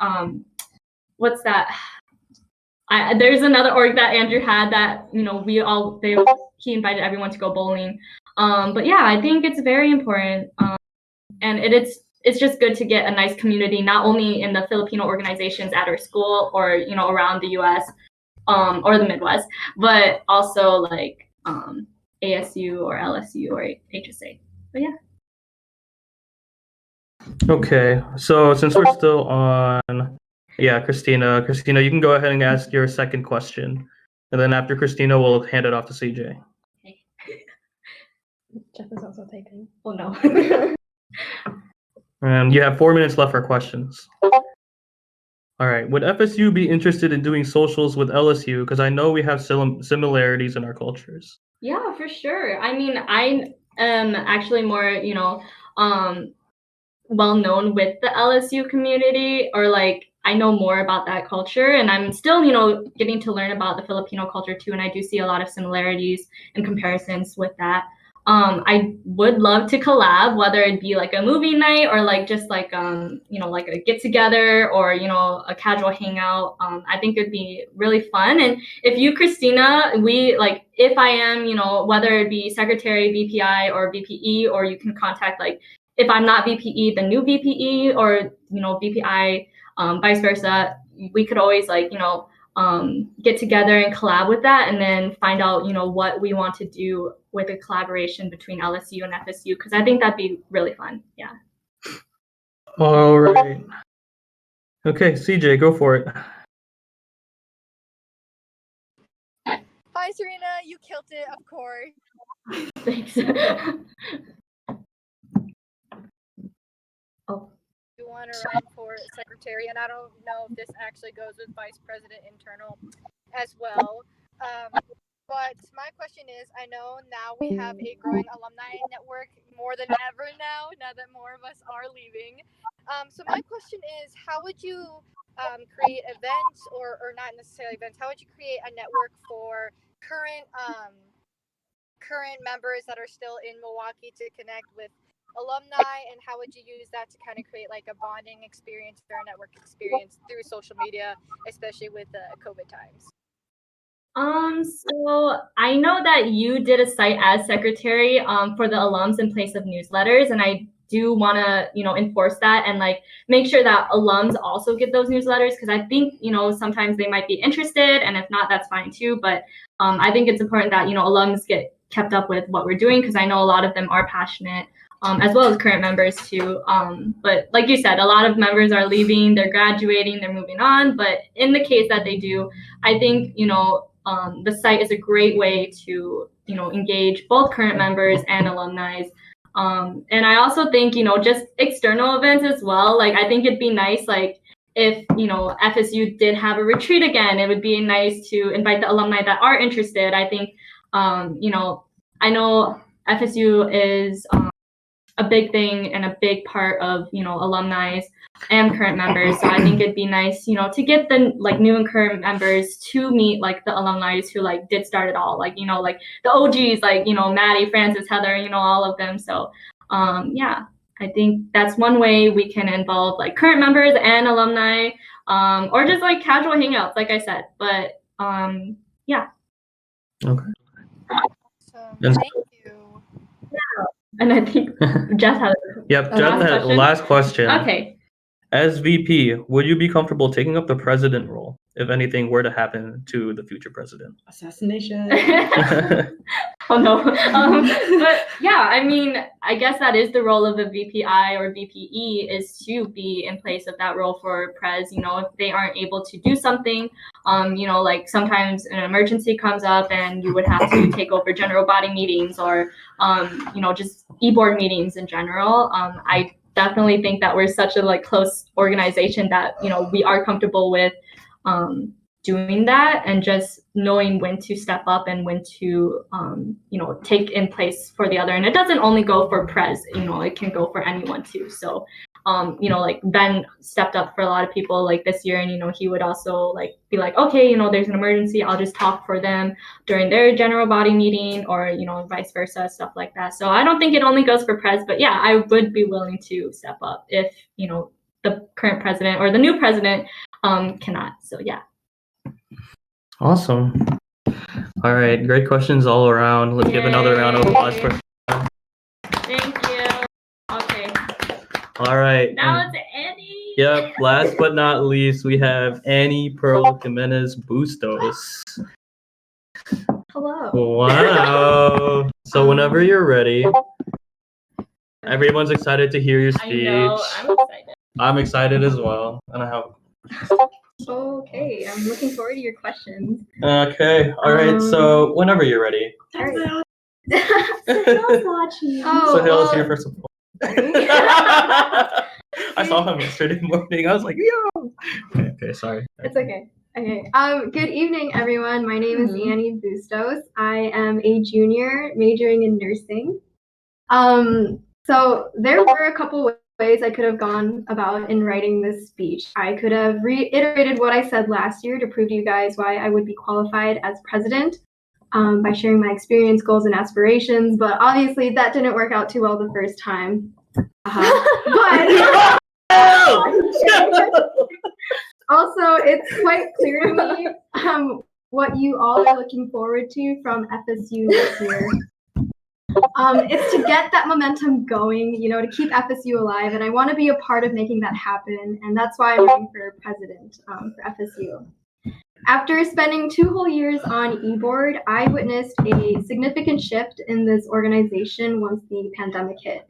what's that? There's another org that Andrew had that he invited everyone to go bowling. But yeah, I think it's very important, and it's just good to get a nice community, not only in the Filipino organizations at our school or around the U.S. Or the Midwest, but also like ASU or LSU or HSA. But yeah. Okay, so since we're still on, Christina, you can go ahead and ask your second question, and then after Christina, we'll hand it off to CJ. Okay. Jeth is also typing. Oh no. You have 4 minutes left for questions. All right. Would FSU be interested in doing socials with LSU? Because I know we have similarities in our cultures. Yeah, for sure. I mean, I am actually more, well known with the LSU community, or like I know more about that culture, and I'm still, getting to learn about the Filipino culture too, and I do see a lot of similarities and comparisons with that. I would love to collab, whether it be like a movie night or like just like like a get together or a casual hangout. I think it'd be really fun. And if you, Christina, if I am, whether it be secretary, VPI, or VPE, or you can contact like if I'm not VPE, the new VPE, or VPI, vice versa. We could always get together and collab with that, and then find out what we want to do with a collaboration between LSU and FSU, because I think that'd be really fun. Yeah. All right. Okay, CJ, go for it. Hi, Serena. You killed it, of course. Thanks. Oh. You want to run for secretary, and I don't know if this actually goes with vice president internal as well. But my question is, I know now we have a growing alumni network more than ever now that more of us are leaving. So my question is, how would you create events, or not necessarily events, how would you create a network for current members that are still in Milwaukee to connect with alumni, and how would you use that to kind of create like a bonding experience or a network experience through social media, especially with the COVID times? So I know that you did a site as secretary for the alums in place of newsletters, and I do want to enforce that and like make sure that alums also get those newsletters, because I think sometimes they might be interested, and if not, that's fine too. But I think it's important that alums get kept up with what we're doing, because I know a lot of them are passionate, as well as current members too. But like you said, a lot of members are leaving, they're graduating, they're moving on. But in the case that they do, I think the site is a great way to, engage both current members and alumni. And I also think, just external events as well. Like, I think it'd be nice, like, if, FSU did have a retreat again, it would be nice to invite the alumni that are interested. I think, I know FSU is a big thing and a big part of, alumni and current members. So I think it'd be nice, to get the new and current members to meet the alumni who did start it all, like the OGs, Maddie, Francis, Heather, all of them. So yeah, I think that's one way we can involve current members and alumni, or just casual hangouts, like I said. But yeah. Okay. Awesome. Thank you. Yeah. And I think Jeth had Jeth had last question. Okay. As VP, would you be comfortable taking up the president role if anything were to happen to the future president? Assassination. Oh no. But yeah, I mean, I guess that is the role of a VPI or VPE, is to be in place of that role for Prez. If they aren't able to do something, sometimes an emergency comes up and you would have to take over general body meetings or, just e-board meetings in general. I definitely think that we're such a close organization that, we are comfortable with doing that and just knowing when to step up and when to, take in place for the other. And it doesn't only go for Prez, it can go for anyone too. So, Ben stepped up for a lot of people this year, and, he would also be okay, there's an emergency, I'll just talk for them during their general body meeting, or, vice versa, stuff like that. So I don't think it only goes for Prez, but yeah, I would be willing to step up if, the current president or the new president cannot. So yeah. Awesome. All right, great questions all around. Let's give another round of applause for. Thank you. Okay. All right. Now it's Annie. Yep. Last but not least, we have Annie Pearl Jimenez Bustos. Hello. Wow. So whenever you're ready, everyone's excited to hear your speech. I know. I'm excited. I'm excited as well. And I have. Okay, I'm looking forward to your questions. Okay. All right. So whenever you're ready. All right. Sahil's here for support. I saw him yesterday morning. I was like, yo. Okay, sorry. It's okay. Okay. Good evening, everyone. My name is Annie Bustos. I am a junior majoring in nursing. So there were a couple ways I could have gone about in writing this speech. I could have reiterated what I said last year to prove to you guys why I would be qualified as president, by sharing my experience, goals, and aspirations. But obviously that didn't work out too well the first time. But also, it's quite clear to me what you all are looking forward to from FSU this year. It's to get that momentum going, to keep FSU alive, and I want to be a part of making that happen, and that's why I'm running for president for FSU. After spending 2 whole years on eBoard, I witnessed a significant shift in this organization once the pandemic hit.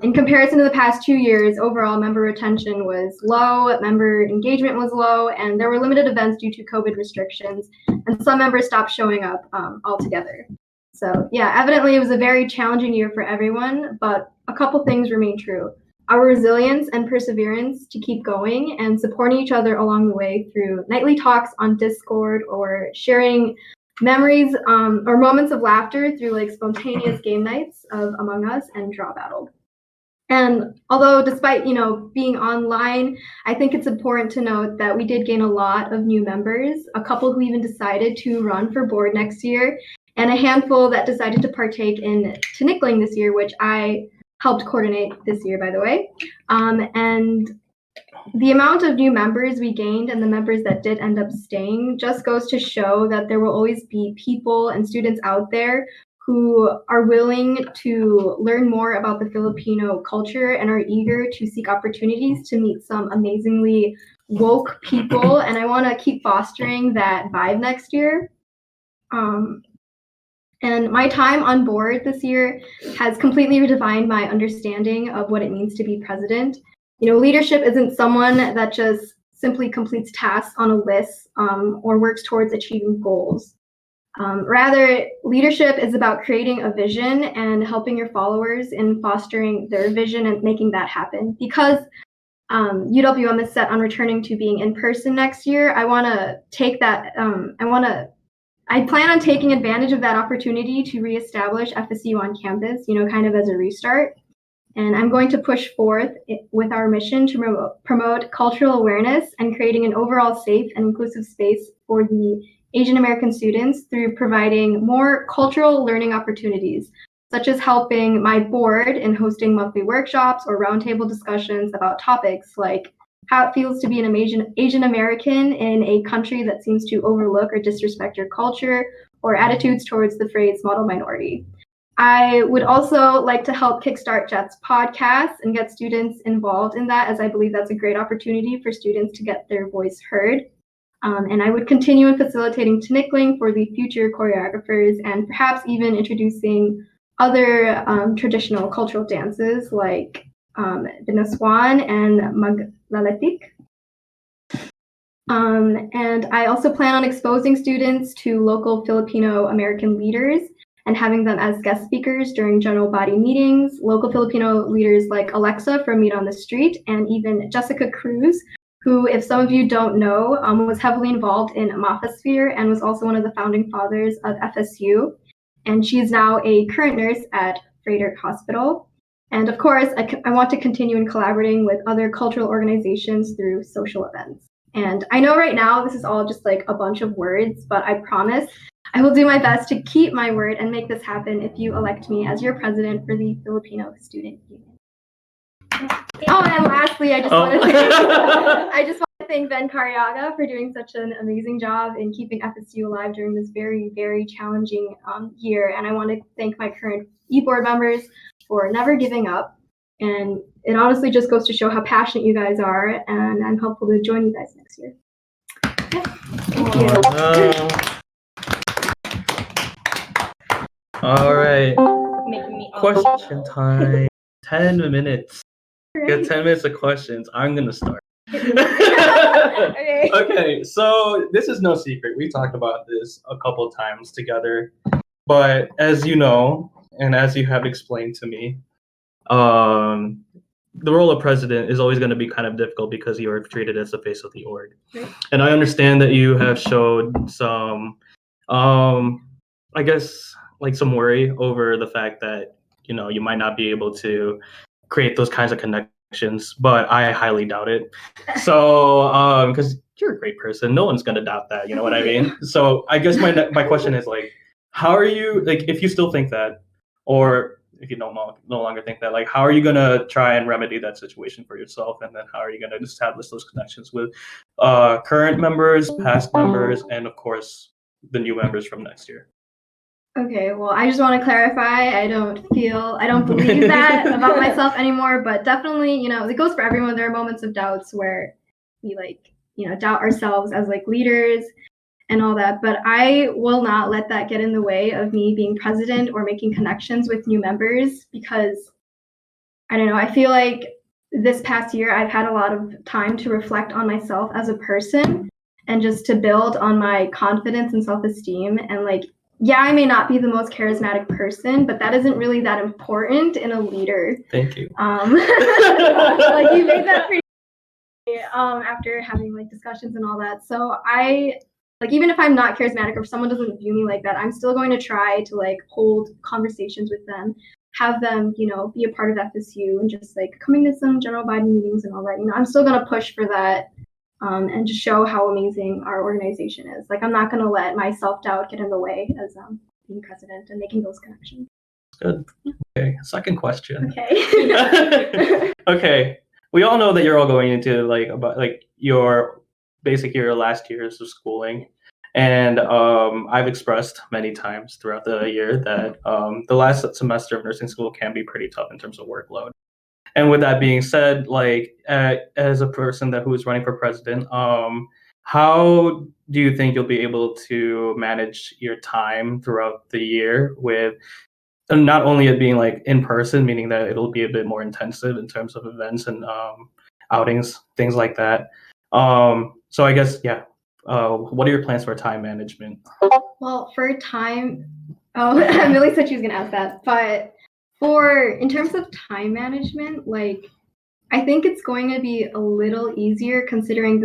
In comparison to the past 2 years, overall member retention was low, member engagement was low, and there were limited events due to COVID restrictions, and some members stopped showing up altogether. So yeah, evidently it was a very challenging year for everyone, but a couple things remain true. Our resilience and perseverance to keep going and supporting each other along the way through nightly talks on Discord or sharing memories or moments of laughter through spontaneous game nights of Among Us and Draw Battle. And although despite, being online, I think it's important to note that we did gain a lot of new members, a couple who even decided to run for board next year, and a handful that decided to partake in Tinikling this year, which I helped coordinate this year, by the way. And the amount of new members we gained and the members that did end up staying just goes to show that there will always be people and students out there who are willing to learn more about the Filipino culture and are eager to seek opportunities to meet some amazingly woke people. And I want to keep fostering that vibe next year. And my time on board this year has completely redefined my understanding of what it means to be president. Leadership isn't someone that just simply completes tasks on a list or works towards achieving goals. Rather, leadership is about creating a vision and helping your followers in fostering their vision and making that happen. Because UWM is set on returning to being in person next year, I want to take that. I plan on taking advantage of that opportunity to reestablish FSU on campus, kind of as a restart. And I'm going to push forth with our mission to promote cultural awareness and creating an overall safe and inclusive space for the Asian American students through providing more cultural learning opportunities, such as helping my board in hosting monthly workshops or roundtable discussions about topics like how it feels to be an Asian American in a country that seems to overlook or disrespect your culture, or attitudes towards the phrase model minority. I would also like to help kickstart Jeth's podcast and get students involved in that, as I believe that's a great opportunity for students to get their voice heard. And I would continue in facilitating Tinikling for the future choreographers and perhaps even introducing other traditional cultural dances like Binaswan and Maglalatik. And I also plan on exposing students to local Filipino American leaders and having them as guest speakers during general body meetings. Local Filipino leaders like Alexa from Meet on the Street and even Jessica Cruz, who, if some of you don't know, was heavily involved in Mafasphere and was also one of the founding fathers of FSU. And she's now a current nurse at Frederick Hospital. And of course, I want to continue in collaborating with other cultural organizations through social events. And I know right now this is all just like a bunch of words, but I promise I will do my best to keep my word and make this happen if you elect me as your president for the Filipino Student Union. Oh, and lastly, I just want to thank Ben Cariaga for doing such an amazing job in keeping FSU alive during this very, very challenging year. And I want to thank my current e-board members for never giving up. And it honestly just goes to show how passionate you guys are, and I'm hopeful to join you guys next year. Yeah. Thank you. All right. Question time. 10 minutes. Get 10 minutes of questions. I'm going to start. Okay, so this is no secret. We talked about this a couple times together. But as you know, and as you have explained to me, the role of president is always going to be kind of difficult because you are treated as the face of the org. Right. And I understand that you have showed some, I guess, like some worry over the fact that, you might not be able to create those kinds of connections, but I highly doubt it. So, because you're a great person, no one's going to doubt that, you know what I mean? So I guess my question is like, how are you, like, if you still think that, or if you no longer think that, like, how are you going to try and remedy that situation for yourself? And then how are you going to establish those connections with current members, past members, and of course, the new members from next year? Okay, well, I just want to clarify, I don't believe that about myself anymore, but definitely, it goes for everyone. There are moments of doubts where we doubt ourselves as like leaders and all that, but I will not let that get in the way of me being president or making connections with new members, because I don't know, I feel like this past year I've had a lot of time to reflect on myself as a person and just to build on my confidence and self-esteem. And like, yeah, I may not be the most charismatic person, but that isn't really that important in a leader. Thank you. Like you made that pretty after having like discussions and all that. So I like, even if I'm not charismatic or if someone doesn't view me like that, I'm still going to try to like hold conversations with them, have them, be a part of FSU and just like coming to some general body meetings and all that. I'm still going to push for that. And just show how amazing our organization is. Like, I'm not going to let my self-doubt get in the way as being president and making those connections. Good. Okay, second question. Okay. Okay, we all know that you're all going into your last years of schooling. And I've expressed many times throughout the year that the last semester of nursing school can be pretty tough in terms of workload. And with that being said, like as a person who is running for president, how do you think you'll be able to manage your time throughout the year with not only it being like in person, meaning that it'll be a bit more intensive in terms of events and outings, things like that, So I guess what are your plans for time management? Well, for time, Millie said she was gonna ask that, but in terms of time management, like I think it's going to be a little easier considering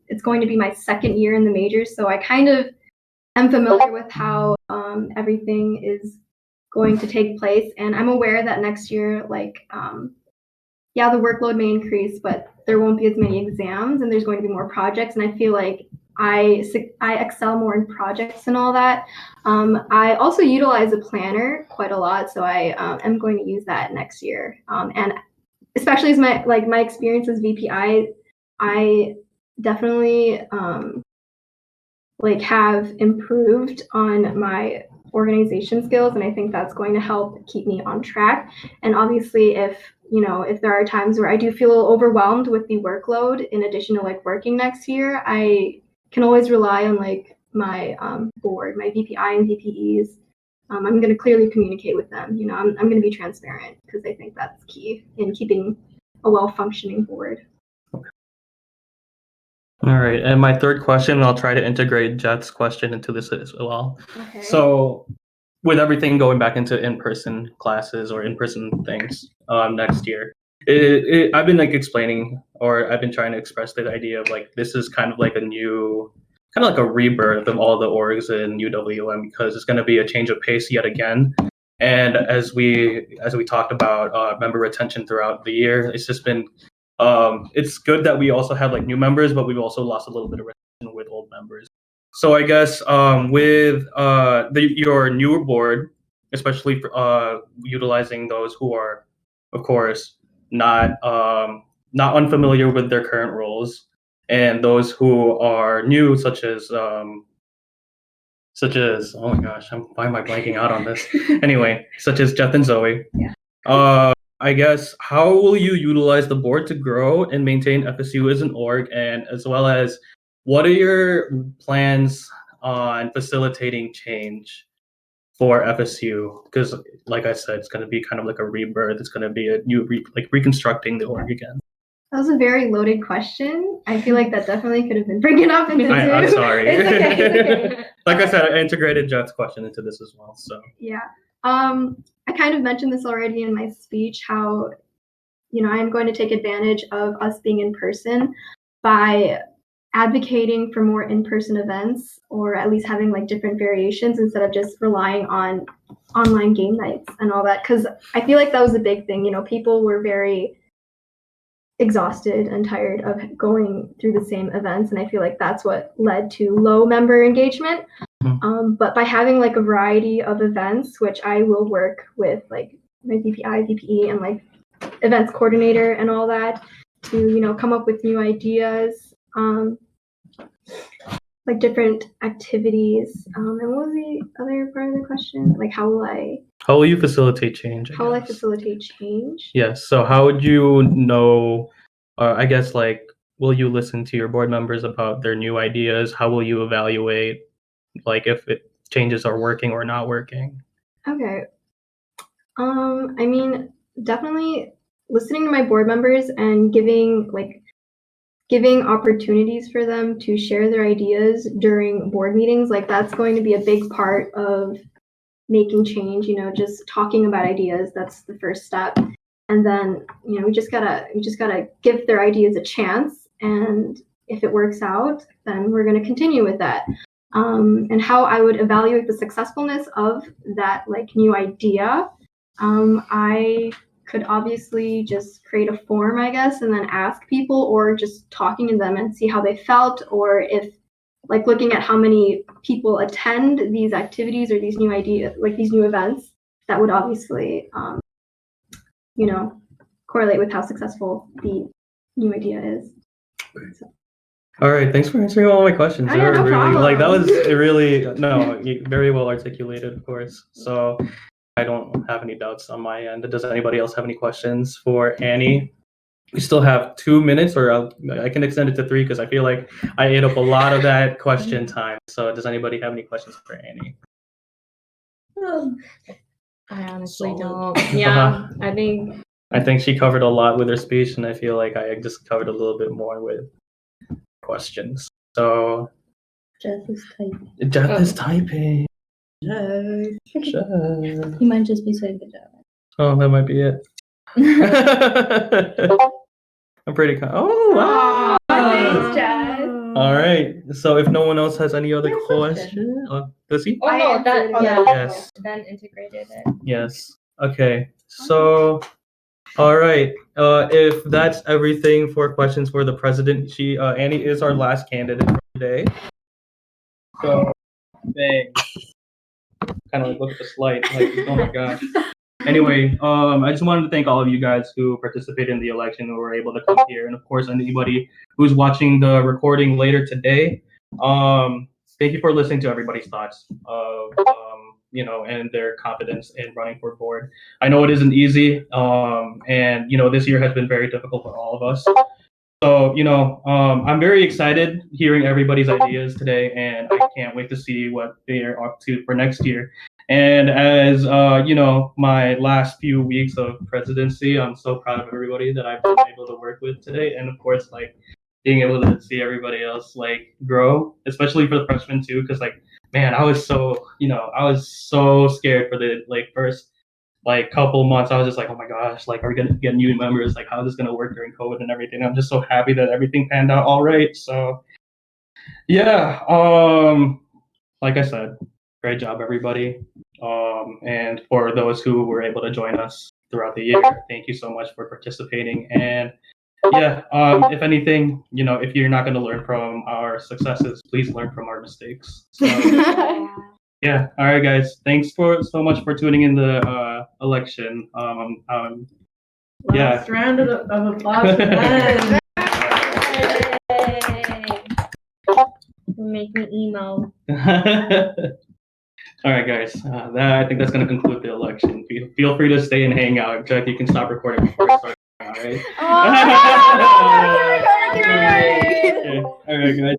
it's going to be my second year in the majors, so I kind of am familiar with how everything is going to take place, and I'm aware that next year, like, yeah, the workload may increase, but there won't be as many exams, and there's going to be more projects, and I feel like I excel more in projects and all that. I also utilize a planner quite a lot, so I am going to use that next year, and especially as my experience as VP, I definitely have improved on my organization skills, and I think that's going to help keep me on track. And obviously, if there are times where I do feel overwhelmed with the workload, in addition to working next year, I can always rely on my board, my VPI and VPEs. I'm going to clearly communicate with them. I'm going to be transparent because I think that's key in keeping a well-functioning board. All right, and my third question, and I'll try to integrate Jeth's question into this as well. Okay. So, with everything going back into in-person classes or in-person things next year, I've been explaining, or I've been trying to express the idea of this is kind of like a new, kind of like a rebirth of all the orgs in UWM, because it's going to be a change of pace yet again. And as we talked about member retention throughout the year, it's just been it's good that we also have new members, but we've also lost a little bit of retention with old members. So I guess with your newer board, especially for, utilizing those who are, of course, not unfamiliar with their current roles, and those who are new, such as oh my gosh, why am I blanking out on this? Anyway, such as Jeth and Zoe. Yeah. I guess, how will you utilize the board to grow and maintain FSU as an org, and as well as what are your plans on facilitating change for FSU? Because, like I said, it's going to be kind of like a rebirth. It's going to be a new, reconstructing the org again. That was a very loaded question. I feel like that definitely could have been broken up into two. I'm sorry. It's okay. Like I said, I integrated Jeth's question into this as well. So yeah. I kind of mentioned this already in my speech, how, I'm going to take advantage of us being in person by advocating for more in-person events, or at least having different variations instead of just relying on online game nights and all that. Because I feel like that was a big thing. People were very exhausted and tired of going through the same events, and I feel like that's what led to low member engagement. But by having a variety of events, which I will work with my VPI, VPE, and events coordinator and all that to come up with new ideas, different activities. And what was the other part of the question? How will you facilitate change? How will I facilitate change? Yes. So how would you know? I guess will you listen to your board members about their new ideas? How will you evaluate if changes are working or not working? Okay. I mean, definitely listening to my board members and giving opportunities for them to share their ideas during board meetings. That's going to be a big part of making change. Just talking about ideas, that's the first step. And then, we just gotta give their ideas a chance. And if it works out, then we're gonna continue with that. And how I would evaluate the successfulness of that new idea, I could obviously just create a form, I guess, and then ask people, or just talking to them and see how they felt, or if looking at how many people attend these activities or these new ideas, these new events, that would obviously correlate with how successful the new idea is. So. All right, thanks for answering all my questions. Oh, yeah, no problem. That was really very well articulated, of course. So I don't have any doubts on my end. Does anybody else have any questions for Annie? We still have 2 minutes, or I can extend it to 3 because I feel like I ate up a lot of that question time. So does anybody have any questions for Annie? I honestly don't. Yeah, I think she covered a lot with her speech, and I feel like I just covered a little bit more with questions. So Jeth is typing. Jeth is typing. He might just be saying good job. Oh, that might be it. I'm pretty oh wow. Thanks, Jeth. All right. So if no one else has any other question, does he? Oh no, that Yes. then integrated it. Yes. Okay. So, all right. If that's everything for questions for the president, Annie is our last candidate for today. So, thanks. Kind of like look at the slide, like, oh my gosh. Anyway, I just wanted to thank all of you guys who participated in the election and were able to come here, and of course, anybody who's watching the recording later today. Thank you for listening to everybody's thoughts of, and their confidence in running for board. I know it isn't easy, and this year has been very difficult for all of us. So, I'm very excited hearing everybody's ideas today, and I can't wait to see what they are up to for next year. And as, my last few weeks of presidency, I'm so proud of everybody that I've been able to work with today. And of course, like, being able to see everybody else, like, grow, especially for the freshmen too, because, like, man, I was so scared for the, like, first couple months. I was just like, oh my gosh, like, are we gonna get new members? Like, how is this gonna work during COVID and everything? I'm just so happy that everything panned out all right. So yeah, like I said, great job everybody. And for those who were able to join us throughout the year, thank you so much for participating. And yeah, if anything, if you're not going to learn from our successes, please learn from our mistakes. So, yeah. All right, guys. Thanks so much for tuning in the election. Last round of applause for them. Make me emo. All right, guys. I think that's going to conclude the election. Feel free to stay and hang out. Jeff, you can stop recording before I start. All right. Okay. All right, guys.